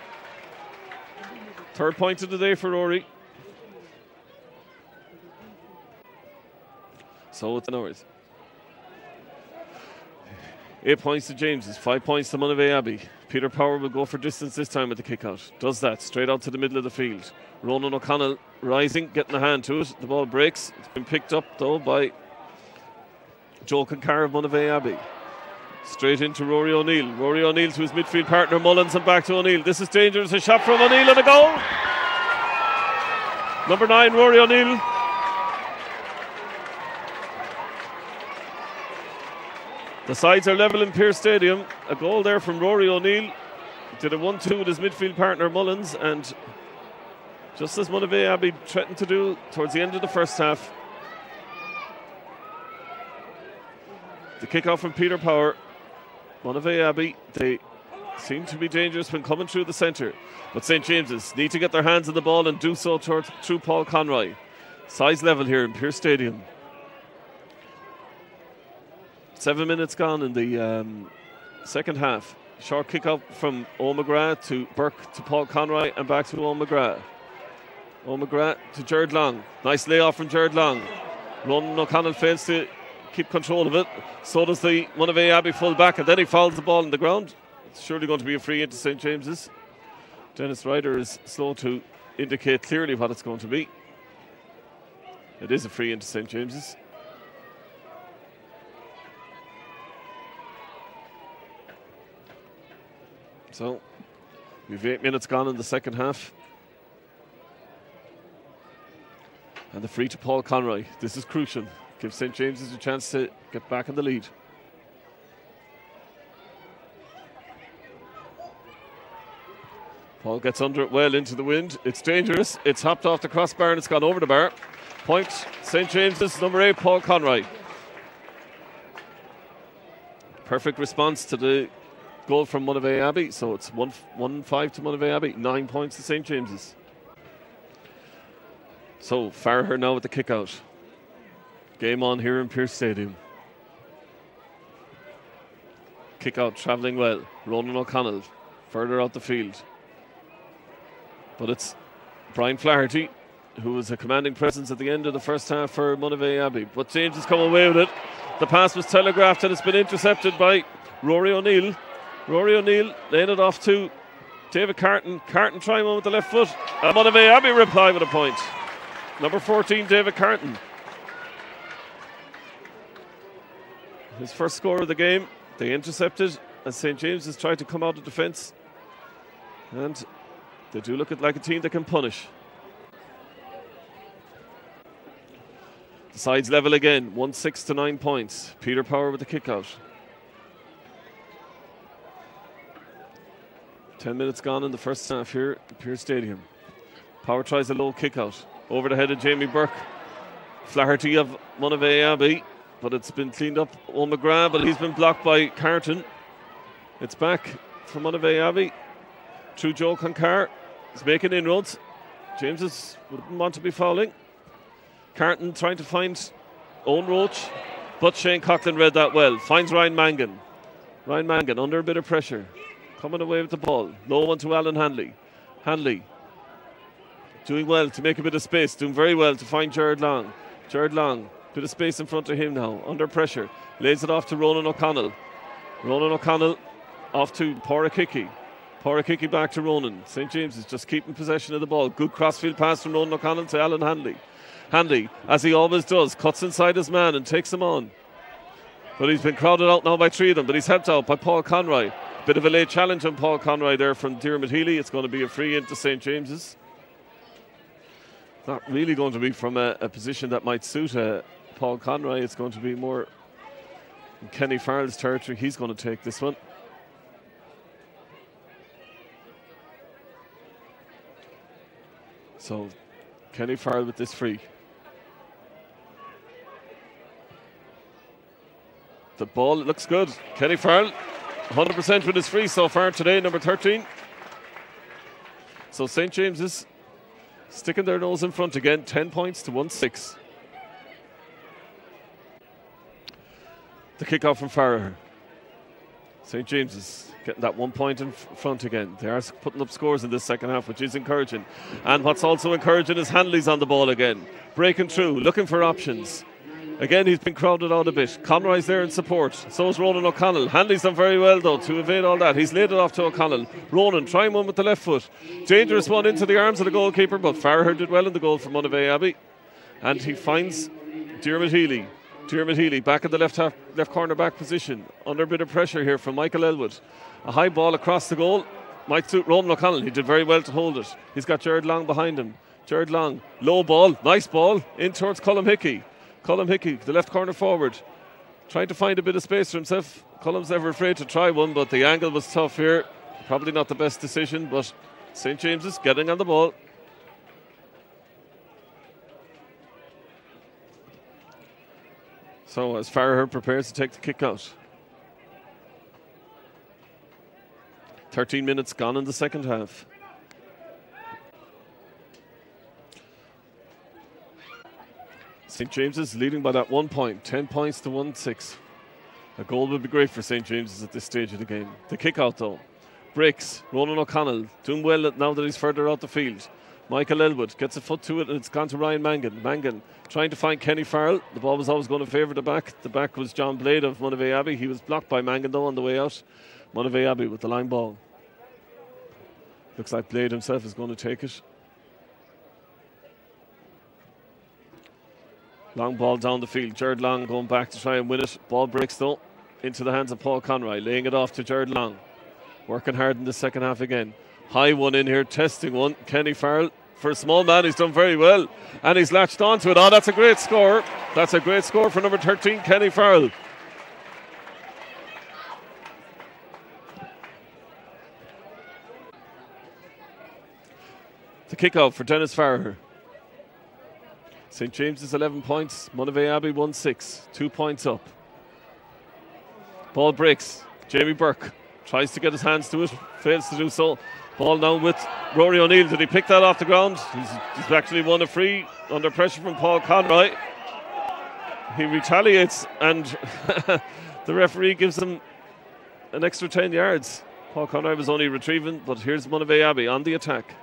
3rd point of the day for Rory. So it's an hours. 8 points to James's, 5 points to Monivea Abbey. Peter Power will go for distance this time with the kick out. Does that straight out to the middle of the field. Ronan O'Connell rising, getting a hand to it. The ball breaks. It's been picked up though by Joe Concar of Monivea Abbey. Straight into Rory O'Neill. Rory O'Neill to his midfield partner Mullins and back to O'Neill. This is dangerous. A shot from O'Neill and a goal. Number 9, Rory O'Neill. The sides are level in Pearse Stadium. A goal there from Rory O'Neill. Did a 1-2 with his midfield partner Mullins, and just as Monivea Abbey threatened to do towards the end of the first half. The kick-off from Peter Power. Monivea Abbey, they seem to be dangerous when coming through the centre, but St. James's need to get their hands on the ball and do so through Paul Conroy. Size level here in Pearse Stadium. 7 minutes gone in the second half. Short kick out from Owen McGrath to Burke to Paul Conroy and back to Owen McGrath. Owen McGrath to Jared Long. Nice layoff from Jared Long. Ronan O'Connell fails to keep control of it. So does the Monivea Abbey full back, and then he fouls the ball on the ground. It's surely going to be a free into St. James's. Dennis Ryder is slow to indicate clearly what it's going to be. It is a free into St. James's. So we've 8 minutes gone in the second half. And the free to Paul Conroy. This is crucial. Gives St. James's a chance to get back in the lead. Paul gets under it well into the wind. It's dangerous. It's hopped off the crossbar and it's gone over the bar. Point St. James's, number 8, Paul Conroy. Perfect response to the goal from Monivea Abbey. So it's 1-5 to Monivea Abbey, 9 points to St. James's. So Farragher now with the kick out. Game on here in Pearse Stadium. Kick out travelling well. Ronan O'Connell further out the field. But it's Brian Flaherty, who was a commanding presence at the end of the first half for Monivea Abbey. But James has come away with it. The pass was telegraphed and it's been intercepted by Rory O'Neill. Rory O'Neill laying it off to David Carton. Carton trying one with the left foot. And Monivea Abbey reply with a point. Number 14, David Carton. His first score of the game. They intercepted as St. James has tried to come out of defence. And they do look like a team that can punish. The sides level again, 1-6 to 9 points. Peter Power with the kick out. 10 minutes gone in the first half here at Pearse Stadium. Power tries a low kick out. Over the head of Jamie Burke. Flaherty of Monivea Abbey, but it's been cleaned up. Owen McGrath, but he's been blocked by Carton. It's back from Monivea Abbey. Through Joe Concar. He's making inroads. James wouldn't want to be fouling. Carton trying to find Owen Roach, but Shane Coughlin read that well. Finds Ryan Mangan. Ryan Mangan under a bit of pressure. Coming away with the ball. Low one to Alan Hanley. Hanley doing well to make a bit of space. Doing very well to find Jared Long. Jared Long, bit of space in front of him now. Under pressure. Lays it off to Ronan O'Connell. Ronan O'Connell off to Porrick Hickey. Porrakicki back to Ronan. St. James is just keeping possession of the ball. Good crossfield pass from Ronan O'Connell to Alan Hanley. Hanley, as he always does, cuts inside his man and takes him on. But he's been crowded out now by three of them, but he's helped out by Paul Conroy. Bit of a late challenge on Paul Conroy there from Diarmuid Healy. It's going to be a free into St. James's. Not really going to be from a position that might suit Paul Conroy. It's going to be more in Kenny Farrell's territory. He's going to take this one. So Kenny Farrell with this free. The ball looks good. Kenny Farrell 100% with his free so far today, number 13. So St. James's sticking their nose in front again, 10 points to 1-6. The kick-out from Farrer. St. James's getting that 1 point in front again. They are putting up scores in this second half, which is encouraging. And what's also encouraging is Hanley's on the ball again, breaking through, looking for options. Again, he's been crowded out a bit. Conroy's there in support. So is Ronan O'Connell. Hanley's done very well, though, to evade all that. He's laid it off to O'Connell. Ronan trying one with the left foot. Dangerous one into the arms of the goalkeeper, but Farrer did well in the goal for Monivea Abbey. And he finds Diarmuid Healy. Diarmuid Healy back in the left corner back position. Under a bit of pressure here from Michael Elwood. A high ball across the goal. Might suit Ronan O'Connell. He did very well to hold it. He's got Jared Long behind him. Jared Long, low ball, nice ball, in towards Colm Hickey. Colm Hickey, the left corner forward, trying to find a bit of space for himself. Colm's never afraid to try one, but the angle was tough here. Probably not the best decision, but St. James's getting on the ball. So as Farrer prepares to take the kick out. 13 minutes gone in the second half. St. James's leading by that 1 point, 10 points to 1-6. A goal would be great for St. James's at this stage of the game. The kick out though. Breaks. Ronan O'Connell doing well now that he's further out the field. Michael Elwood gets a foot to it and it's gone to Ryan Mangan. Mangan trying to find Kenny Farrell. The ball was always going to favour the back. The back was John Blade of Monivea Abbey. He was blocked by Mangan though on the way out. Monivea Abbey with the line ball. Looks like Blade himself is going to take it. Long ball down the field. Jared Long going back to try and win it. Ball breaks though into the hands of Paul Conroy. Laying it off to Jared Long. Working hard in the second half again. High one in here, testing one. Kenny Farrell, for a small man, he's done very well. And he's latched onto it. Oh, that's a great score. That's a great score for number 13, Kenny Farrell. The kick out for Dennis Farrer. St. James's 11 points, Monivea Abbey 1-6, 2 points up. Ball breaks. Jamie Burke tries to get his hands to it, fails to do so. Ball now with Rory O'Neill. Did he pick that off the ground? He's actually won a free under pressure from Paul Conroy. He retaliates and the referee gives him an extra 10 yards. Paul Conroy was only retrieving, but here's Monivea Abbey on the attack.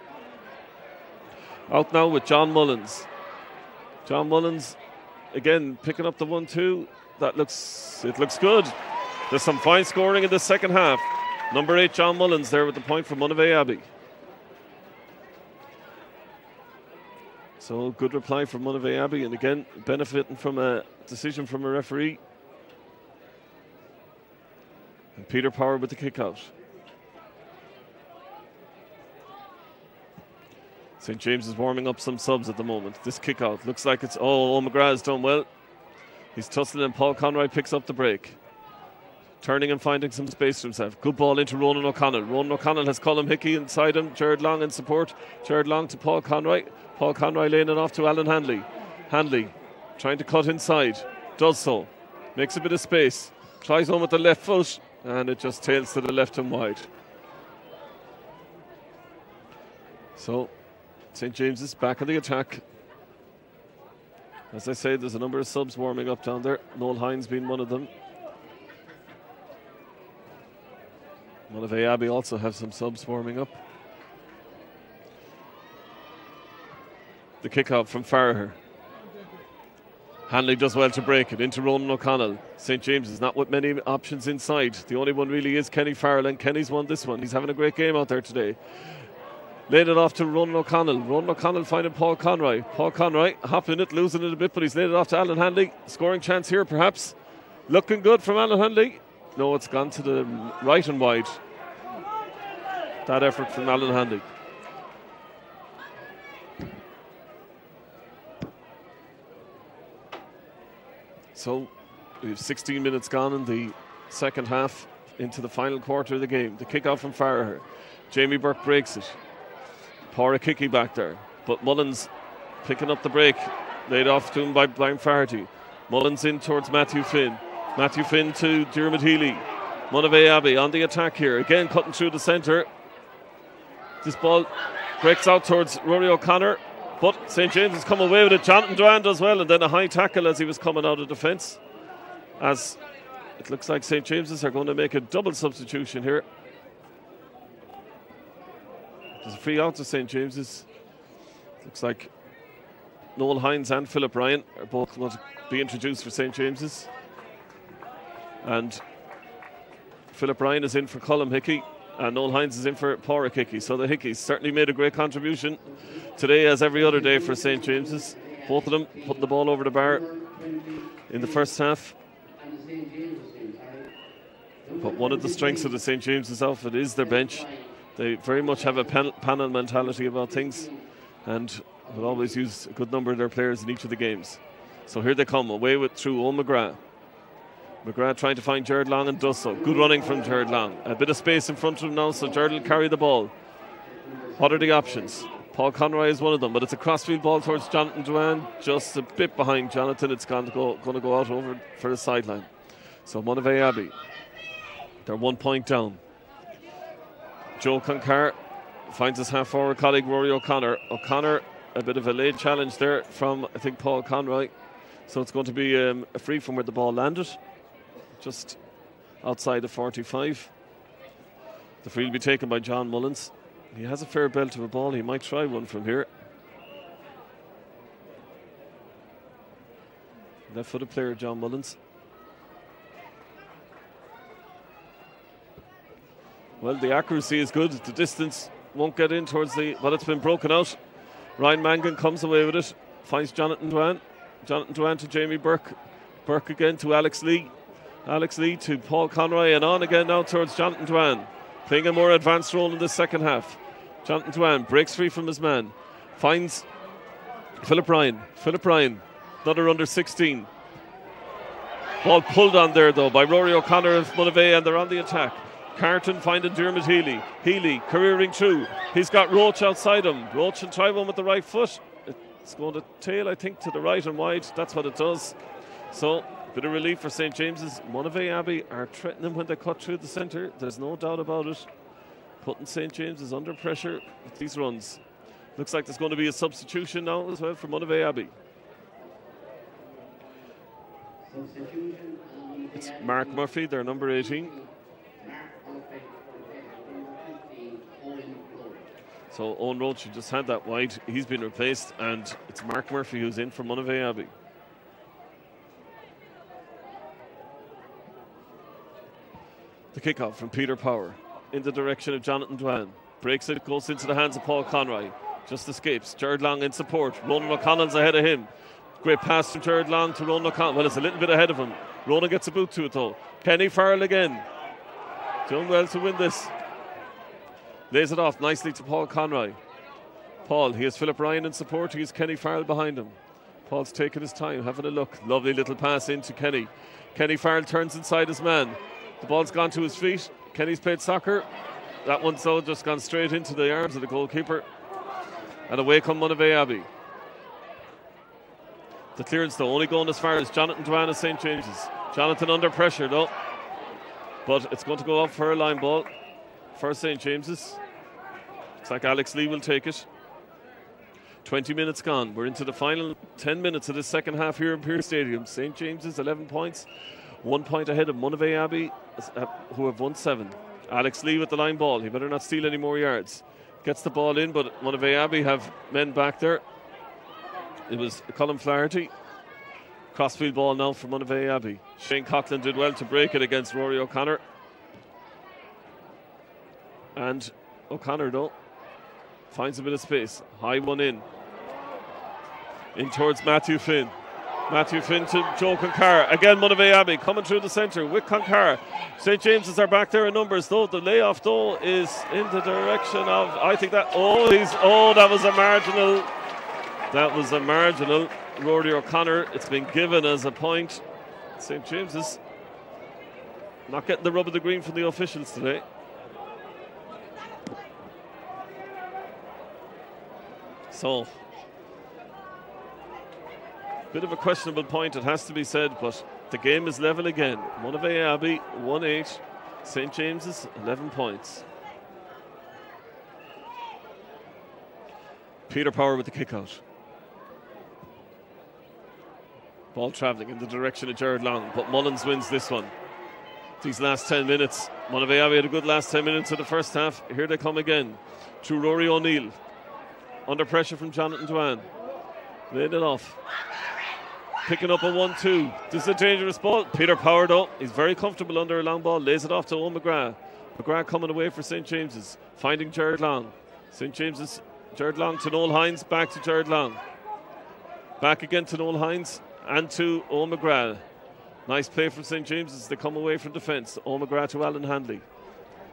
Out now with John Mullins. John Mullins again picking up the 1-2. It looks good. There's some fine scoring in the second half. Number 8, John Mullins there with the point for Monivea Abbey. So good reply from Monivea Abbey, and again benefiting from a decision from a referee. And Peter Power with the kick out. St. James is warming up some subs at the moment. This kick out looks like it's McGrath has done well. He's tussling and Paul Conroy picks up the break. Turning and finding some space for himself. Good ball into Ronan O'Connell. Ronan O'Connell has Colm Hickey inside him. Jared Long in support. Jared Long to Paul Conroy. Paul Conroy laying it off to Alan Hanley. Hanley trying to cut inside. Does so. Makes a bit of space. Tries on with the left foot. And it just tails to the left and wide. So St. James's back on the attack. As I say, there's a number of subs warming up down there. Noel Hines being one of them. Monivea Abbey also have some subs warming up. The kick out from Farrer. Hanley does well to break it into Ronan O'Connell. St. James is not with many options inside. The only one really is Kenny Farrell, and Kenny's won this one. He's having a great game out there today. Laid it off to Ronan O'Connell. Ronan O'Connell finding Paul Conroy. Paul Conroy hopping it, losing it a bit, but he's laid it off to Alan Hanley. Scoring chance here, perhaps. Looking good from Alan Hanley. No, it's gone to the right and wide. That effort from Alan Hanley. So we have 16 minutes gone in the second half into the final quarter of the game. The kick out from Farrer. Jamie Burke breaks it. Porrickicki back there. But Mullins picking up the break. Laid off to him by Brian Farty. Mullins in towards Matthew Finn. Matthew Finn to Dermot Healy. Monivea Abbey on the attack here. Again cutting through the centre. This ball breaks out towards Rory O'Connor. But St. James has come away with it. Jonathan Duran does well, and then a high tackle as he was coming out of defence. As it looks like St. James's are going to make a double substitution here. There's a free out to St. James's. Looks like Noel Hines and Philip Ryan are both going to be introduced for St. James's. And Philip Ryan is in for Colm Hickey. And Noel Hines is in for Porrickicki. So the Hickeys certainly made a great contribution today, as every other day for St. James's. Both of them putting the ball over the bar in the first half. But one of the strengths of the St. James's outfit is their bench. They very much have a panel mentality about things, and will always use a good number of their players in each of the games. So here they come, away with through Owen McGrath. McGrath trying to find Jared Long and does so. Good running from Jared Long. A bit of space in front of him now, so Jared will carry the ball. What are the options? Paul Conroy is one of them, but it's a crossfield ball towards Jonathan Duane, just a bit behind Jonathan. It's going to go out over for the sideline. So Monivea Abbey, they're 1 point down. Joe Concar finds his half-forward colleague Rory O'Connor. O'Connor, a bit of a late challenge there from, I think, Paul Conroy. So it's going to be a free from where the ball landed, just outside the 45. The free will be taken by John Mullins. He has a fair belt of a ball. He might try one from here. Left-footed player John Mullins. Well, the accuracy is good. The distance won't get in towards the... Well, it's been broken out. Ryan Mangan comes away with it. Finds Jonathan Duane. Jonathan Duane to Jamie Burke. Burke again to Alex Lee. Alex Lee to Paul Conroy, and on again now towards Jonathan Duane. Playing a more advanced role in the second half. Jonathan Duane breaks free from his man. Finds Philip Ryan. Philip Ryan, another under 16. Ball pulled on there though by Rory O'Connor of Monivea, and they're on the attack. Carton finding Dermot Healy. Healy careering through. He's got Roach outside him. Roach will try one with the right foot. It's going to tail, I think, to the right and wide. That's what it does. So, bit of relief for St. James's. Monivea Abbey are threatening when they cut through the centre. There's no doubt about it. Putting St. James's under pressure with these runs. Looks like there's going to be a substitution now as well for Monivea Abbey. It's Mark Murphy, their number 18. So Owen Roach, who just had that wide, he's been replaced, and it's Mark Murphy who's in for Monivea Abbey. The kickoff from Peter Power in the direction of Jonathan Duane. Breaks it, goes into the hands of Paul Conroy. Just escapes. Jared Long in support. Ronan O'Connell's ahead of him. Great pass from Jared Long to Ronan O'Connell. Well, it's a little bit ahead of him. Ronan gets a boot to it though. Kenny Farrell again. Doing well to win this. Lays it off nicely to Paul Conroy. Paul, he has Philip Ryan in support. He has Kenny Farrell behind him. Paul's taking his time, having a look. Lovely little pass into Kenny. Kenny Farrell turns inside his man. The ball's gone to his feet. Kenny's played soccer. That one's so just gone straight into the arms of the goalkeeper. And away come Monivea Abbey. The clearance though only going as far as Jonathan Duane of St. James's. Jonathan under pressure though. But it's going to go up for a line ball for St. James's. Looks like Alex Lee will take it. 20 minutes gone. We're into the final 10 minutes of the second half here in Pearse Stadium. St. James's 11 points. 1 point ahead of Monivea Abbey, who have won 7. Alex Lee with the line ball. He better not steal any more yards. Gets the ball in, but Monivea Abbey have men back there. It was Colin Flaherty Crossfield ball now for Monivea Abbey. Shane Coughlin did well to break it against Rory O'Connor. And O'Connor, though, finds a bit of space. High one in. In towards Matthew Finn. Matthew Finn to Joe Concara. Again, Monivea Abbey coming through the centre with Concara. St. James's are back there in numbers, though. The layoff, though, is in the direction of, I think that, that was a marginal. That was a marginal. Rory O'Connor, it's been given as a point. St. James's not getting the rub of the green from the officials today. So, bit of a questionable point, it has to be said, but the game is level again. Monivea Abbey 1-8, St. James's 11 points. Peter Power with the kick out. Ball travelling in the direction of Jared Long, but Mullins wins this one. These last 10 minutes, Monivea Abbey had a good last 10 minutes of the first half. Here they come again. To Rory O'Neill. Under pressure from Jonathan Dwan. Laid it off. Picking up a 1-2. This is a dangerous ball. Peter Power, though, he's very comfortable under a long ball. Lays it off to Owen McGrath. McGrath coming away for St. James's. Finding Jared Long. St. James's, Jared Long to Noel Hines. Back to Jared Long. Back again to Noel Hines and to Owen McGrath. Nice play from St. James's. They come away from defence. Owen McGrath to Alan Handley.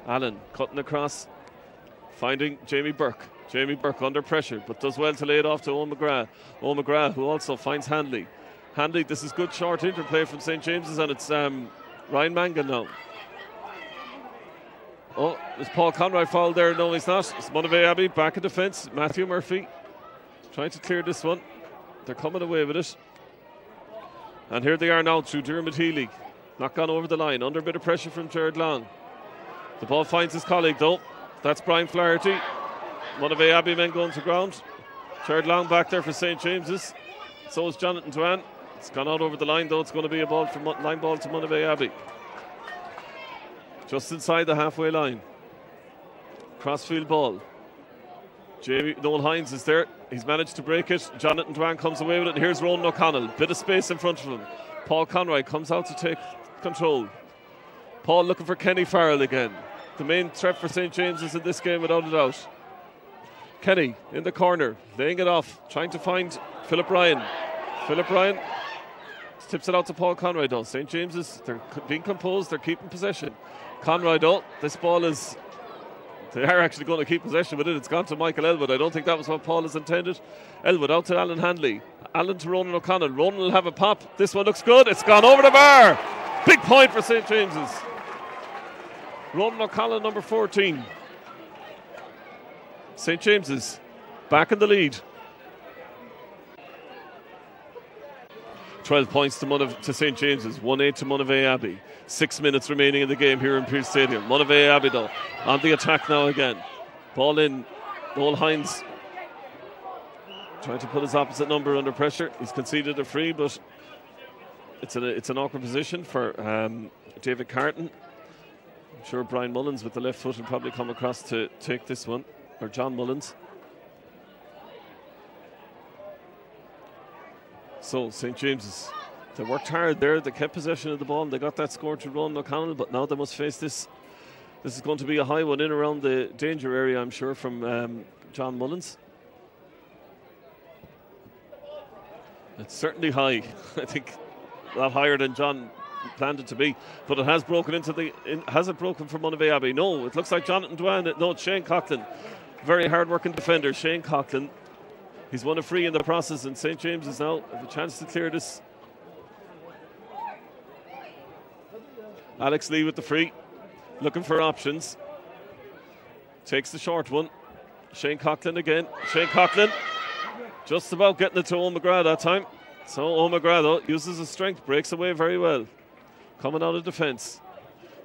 Alan cutting across. Finding Jamie Burke. Jamie Burke under pressure, but does well to lay it off to Owen McGrath. Owen McGrath, who also finds Handley. Handley, this is good short interplay from St. James's, and it's Ryan Mangan now. Oh, is Paul Conroy fouled there? No, he's not. It's Monivea Abbey back in defence. Matthew Murphy trying to clear this one. They're coming away with it. And here they are now through Dermot Healy. Not gone over the line. Under a bit of pressure from Jared Long. The ball finds his colleague, though. That's Brian Flaherty. Monivea Abbey men going to ground. Jared Long back there for St. James's. So is Jonathan Dwan. It's gone out over the line, though. It's going to be a ball from line ball to Monivea Abbey. Just inside the halfway line. Crossfield ball. Noel Hines is there. He's managed to break it. Jonathan Dwan comes away with it. And here's Ronan O'Connell. Bit of space in front of him. Paul Conroy comes out to take control. Paul looking for Kenny Farrell again. The main threat for St. James's in this game, without a doubt. Kenny in the corner, laying it off, trying to find Philip Ryan. Philip Ryan tips it out to Paul Conroy, though. St. James's, they're being composed, they're keeping possession. Conroy, though, this ball is, they are actually going to keep possession with it. It's gone to Michael Elwood. I don't think that was what Paul has intended. Elwood out to Alan Handley. Alan to Ronan O'Connell. Ronan will have a pop. This one looks good. It's gone over the bar. Big point for St. James's. Ronan O'Connell, number 14. St. James's back in the lead. 12 points to St. James's, 1-8 to Monivea Abbey. 6 minutes remaining in the game here in Pearse Stadium. Monivea Abbey, though, on the attack now again. Ball in. Noel Hines trying to put his opposite number under pressure. He's conceded a free, but it's an awkward position for David Carton. I'm sure Brian Mullins with the left foot will probably come across to take this one, or John Mullins. So St. James's, they worked hard there. They kept possession of the ball and they got that score to Ronan O'Connell, but now they must face this. This is going to be a high one in around the danger area, I'm sure, from John Mullins. It's certainly high. I think a lot higher than John planned it to be, but it has broken into the. Has it broken for Monivea Abbey? No, it looks like Jonathan Dwan. No, it's Shane Coughlin. Very hard-working defender, Shane Coughlin. He's won a free in the process, and St. James's now have a chance to clear this. Alex Lee with the free, looking for options. Takes the short one. Shane Coughlin again. Shane Coughlin just about getting it to Owen McGrath that time. So Owen McGrath, though, uses his strength, breaks away very well. Coming out of defence.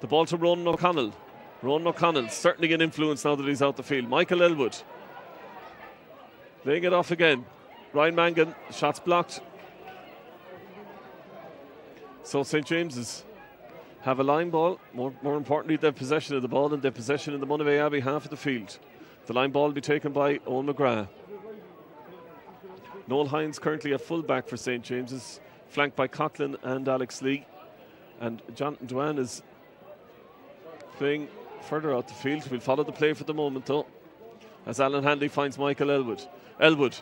The ball to Ronan O'Connell. Ronan O'Connell, certainly an influence now that he's out the field. Michael Elwood laying it off again. Ryan Mangan, shots blocked. So St. James's have a line ball. More importantly, they have possession of the ball, and they have possession in the Monivea Abbey half of the field. The line ball will be taken by Owen McGrath. Noel Hines currently a full-back for St. James's. flanked by Coughlin and Alex Lee. And Jonathan Dwan is playing further out the field. We'll follow the play for the moment, though, as Alan Hanley finds Michael Elwood. Elwood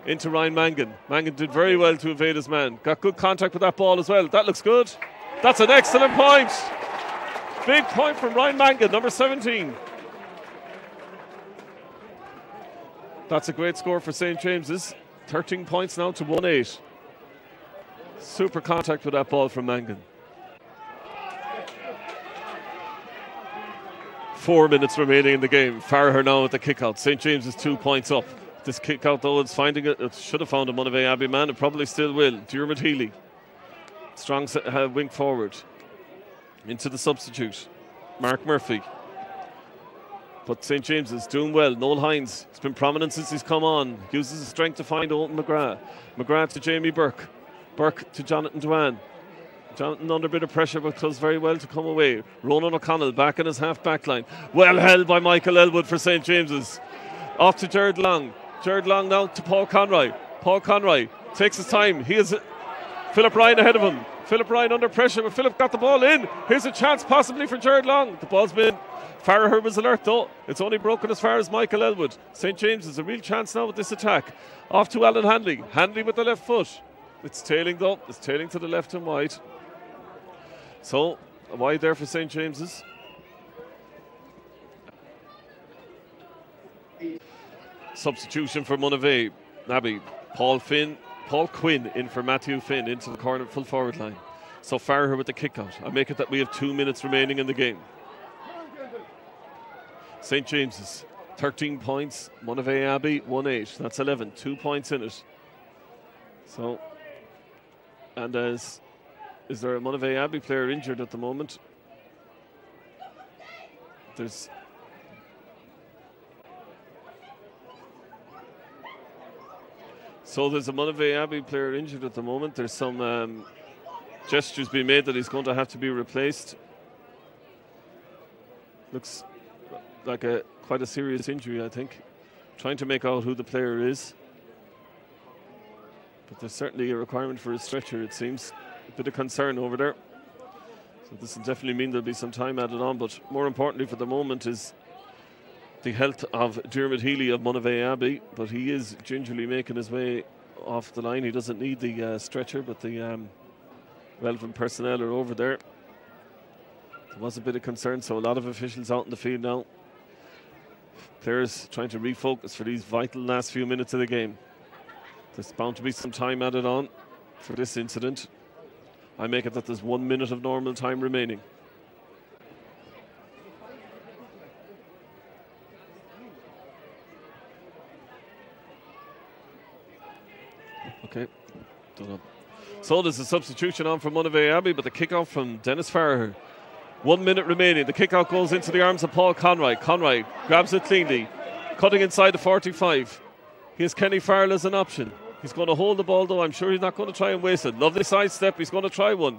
into Ryan Mangan. Mangan did very well to evade his man. Got good contact with that ball as well. That looks good. That's an excellent point. Big point from Ryan Mangan, number 17. That's a great score for St. James's. 13 points now to 1-8. Super contact with that ball from Mangan. 4 minutes remaining in the game. Farrer now with the kick out. St. James is 2 points up. This kick out, though, it's finding it. It should have found a Monivea Abbey man. It probably still will. Diarmuid Healy. Strong wing forward. Into the substitute, Mark Murphy. But St. James is doing well. Noel Hines has been prominent since he's come on. Uses his strength to find Olton McGrath. McGrath to Jamie Burke. Burke to Jonathan Dwan. Jonathan under a bit of pressure, but does very well to come away. Ronan O'Connell back in his half-back line. Well held by Michael Elwood for St. James's. Off to Jared Long. Jared Long now to Paul Conroy. Paul Conroy takes his time. He is Philip Ryan ahead of him. Philip Ryan under pressure, but Philip got the ball in. Here's a chance possibly for Jared Long. The ball's been. Farrer was alert though. It's only broken as far as Michael Elwood. St. James has a real chance now with this attack. Off to Alan Hanley. Hanley with the left foot. It's tailing though. It's tailing to the left and wide. So, a wide there for St. James's. Substitution for Monivea Abbey. Paul Quinn in for Matthew Finn into the corner full forward line. So Farrer with the kick out. I make it that we have 2 minutes remaining in the game. St. James's 13 points. Monivea Abbey 1-8. That's 11. 2 points in it. So, and is there a Monivea Abbey player injured at the moment? There's a Monivea Abbey player injured at the moment. There's some gestures being made that he's going to have to be replaced. Looks like quite a serious injury, I think. Trying to make out who the player is. But there's certainly a requirement for a stretcher, it seems. A bit of concern over there. So this will definitely mean there'll be some time added on, but more importantly for the moment is the health of Diarmuid Healy of Monivea Abbey, but he is gingerly making his way off the line. He doesn't need the stretcher, but the relevant personnel are over there. There was a bit of concern, so a lot of officials out in the field now. Players trying to refocus for these vital last few minutes of the game. There's bound to be some time added on for this incident. I make it that there's 1 minute of normal time remaining. Okay, done up. So there's a substitution on for Monivea Abbey, but the kick-out from Dennis Farrer. 1 minute remaining. The kick-out goes into the arms of Paul Conroy. Conroy grabs it cleanly, cutting inside the 45. Here's Kenny Farrell as an option. He's going to hold the ball, though. I'm sure he's not going to try and waste it. Lovely side step. He's going to try one.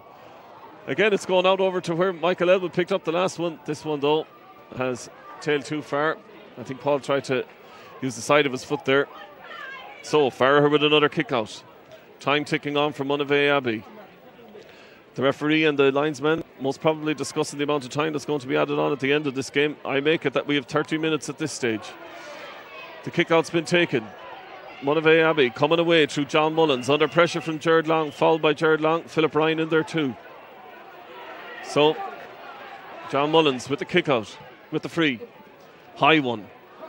Again, it's going out over to where Michael Elwood picked up the last one. This one, though, has tailed too far. I think Paul tried to use the side of his foot there. So, Farrer with another kick-out. Time ticking on for Monivea Abbey. The referee and the linesman most probably discussing the amount of time that's going to be added on at the end of this game. I make it that we have 30 minutes at this stage. The kick-out's been taken. Monivea Abbey coming away through John Mullins. Under pressure from Jared Long. Fouled by Jared Long. Philip Ryan in there too. So, John Mullins with the kick-out. With the free. High one.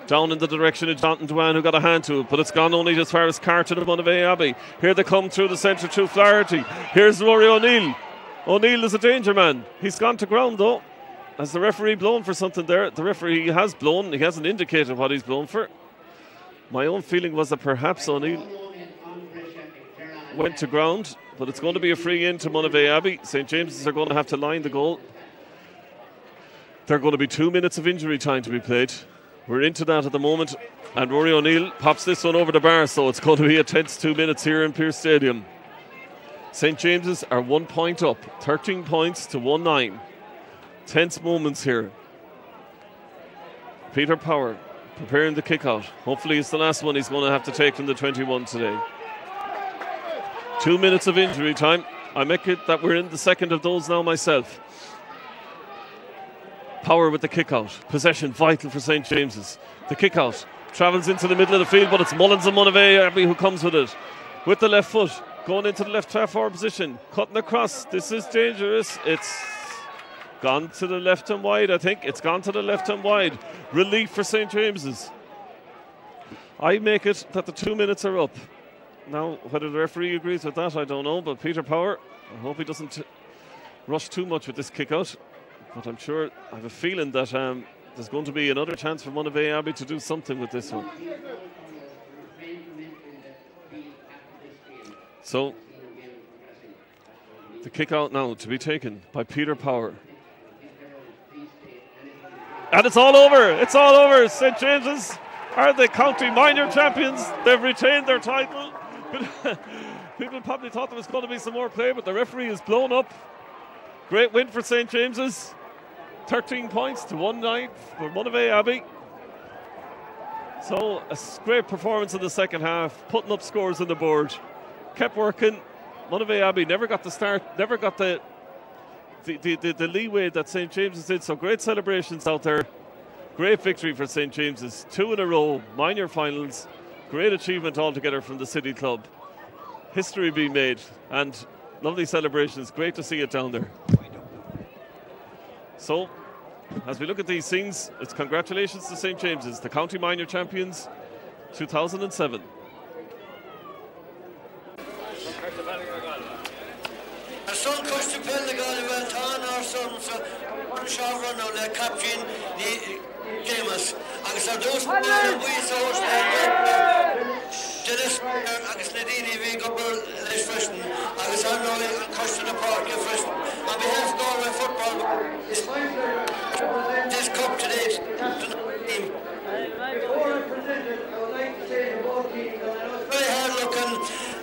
Down in the direction of Jonathan Dwan, who got a hand to it, but it's gone only as far as Carton of Monivea Abbey. Here they come through the centre through Flaherty. Here's Rory O'Neill. O'Neill is a danger man. He's gone to ground though. Has the referee blown for something there? The referee has blown. He hasn't indicated what he's blown for. My own feeling was that perhaps O'Neill went to ground, but it's going to be a free in to Monivea Abbey. St. James's are going to have to line the goal. There are going to be 2 minutes of injury time to be played. We're into that at the moment, and Rory O'Neill pops this one over the bar, so it's going to be a tense 2 minutes here in Pearse Stadium. St. James's are 1 point up, 13 points to 1-9. Tense moments here. Peter Power preparing the kick out. Hopefully it's the last one he's going to have to take from the 21 today. 2 minutes of injury time. I make it that we're in the second of those now myself. Power with the kick out. Possession vital for St. James's. The kick out travels into the middle of the field, but it's Mullins and Monivea Abbey who comes with it. With the left foot, going into the left half forward position, cutting across. This is dangerous. It's gone to the left and wide, I think. It's gone to the left and wide. Relief for St. James's. I make it that the 2 minutes are up. Now, whether the referee agrees with that, I don't know. But Peter Power, I hope he doesn't rush too much with this kick out. But I'm sure, I have a feeling that there's going to be another chance for Monivea Abbey to do something with this one. So, the kick out now to be taken by Peter Power. And it's all over. It's all over. St. James's are the county minor champions. They've retained their title. People probably thought there was going to be some more play, but the referee is blown up. Great win for St. James's. 13 points to 1-9 for Monivea Abbey. So a great performance in the second half, putting up scores on the board. Kept working. Monivea Abbey never got the start, never got the leeway that St. James's did. So great celebrations out there. Great victory for St. James's. 2 in a row, minor finals. Great achievement altogether from the City Club. History being made and lovely celebrations. Great to see it down there. So, as we look at these things, it's congratulations to St. James's, the county minor champions, 2007. Our son comes to Pell, the guy went on our son, so one short run now, they're capturing the James. Agus our those we saw Dennis agus Nadini we got less freshen. Agus I'm now in Custom Park freshen. On behalf of Galway football, this cup today team. Very hard looking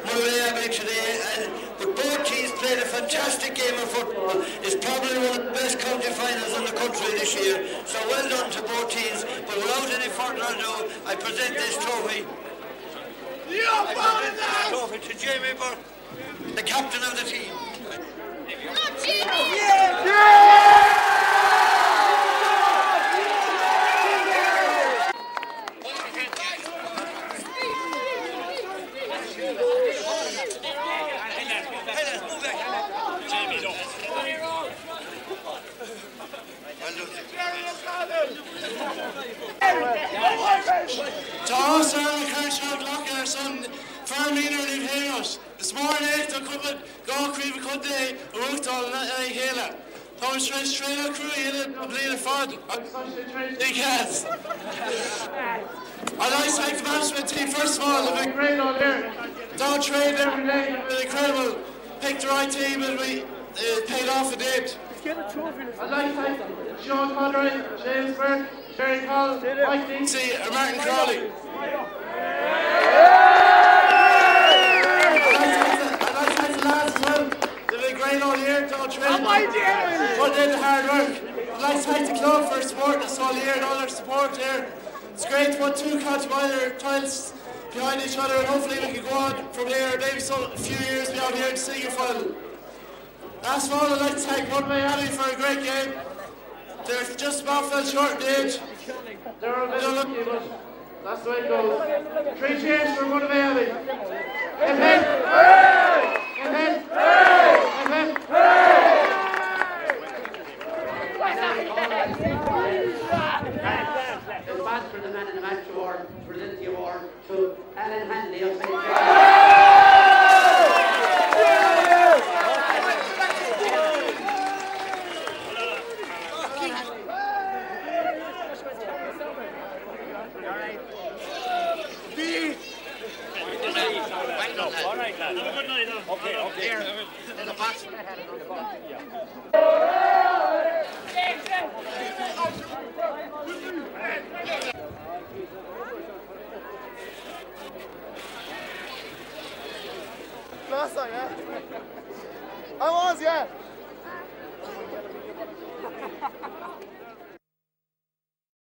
Monivea Abbey today, but both teams played a fantastic game of football. It's probably one of the best county finals in the country this year. So well done to both teams. But without any further ado, I present this trophy. To Jamie Burke, the captain of the team. To us, our encouragement of luck our son, firm leader of the heroes. This morning, the couple go creep could they root on a hela. Tom straight out crew in a bleed fod. Big heads. I'd like to thank the management team first of all. They've been great on there. Don't trade every day. They've been incredible. Picked the right team and we paid off a date. I'd like to thank Sean Conroy, James Burke, Jerry Collins, Mike Deansy, and Martin Crawley. I'd like to thank the lads as well. They've been great all year. Don't trade. Put in the hard work. I'd like to thank the club for supporting us all year and all their support here. It's great to put two county minor titles behind each other, and hopefully we can go on from here, maybe a few years be out here to senior final. Last of all, I'd like to thank Monivea Abbey for a great game. They're just about fell short in age. They're a bit unlucky, but that's the way it goes. 3 cheers for Monivea Abbey. Amen. Amen. Amen. The match for the man in the match award, present the award to Alan Hanley of St. James's. Last time, yeah? I was, yeah.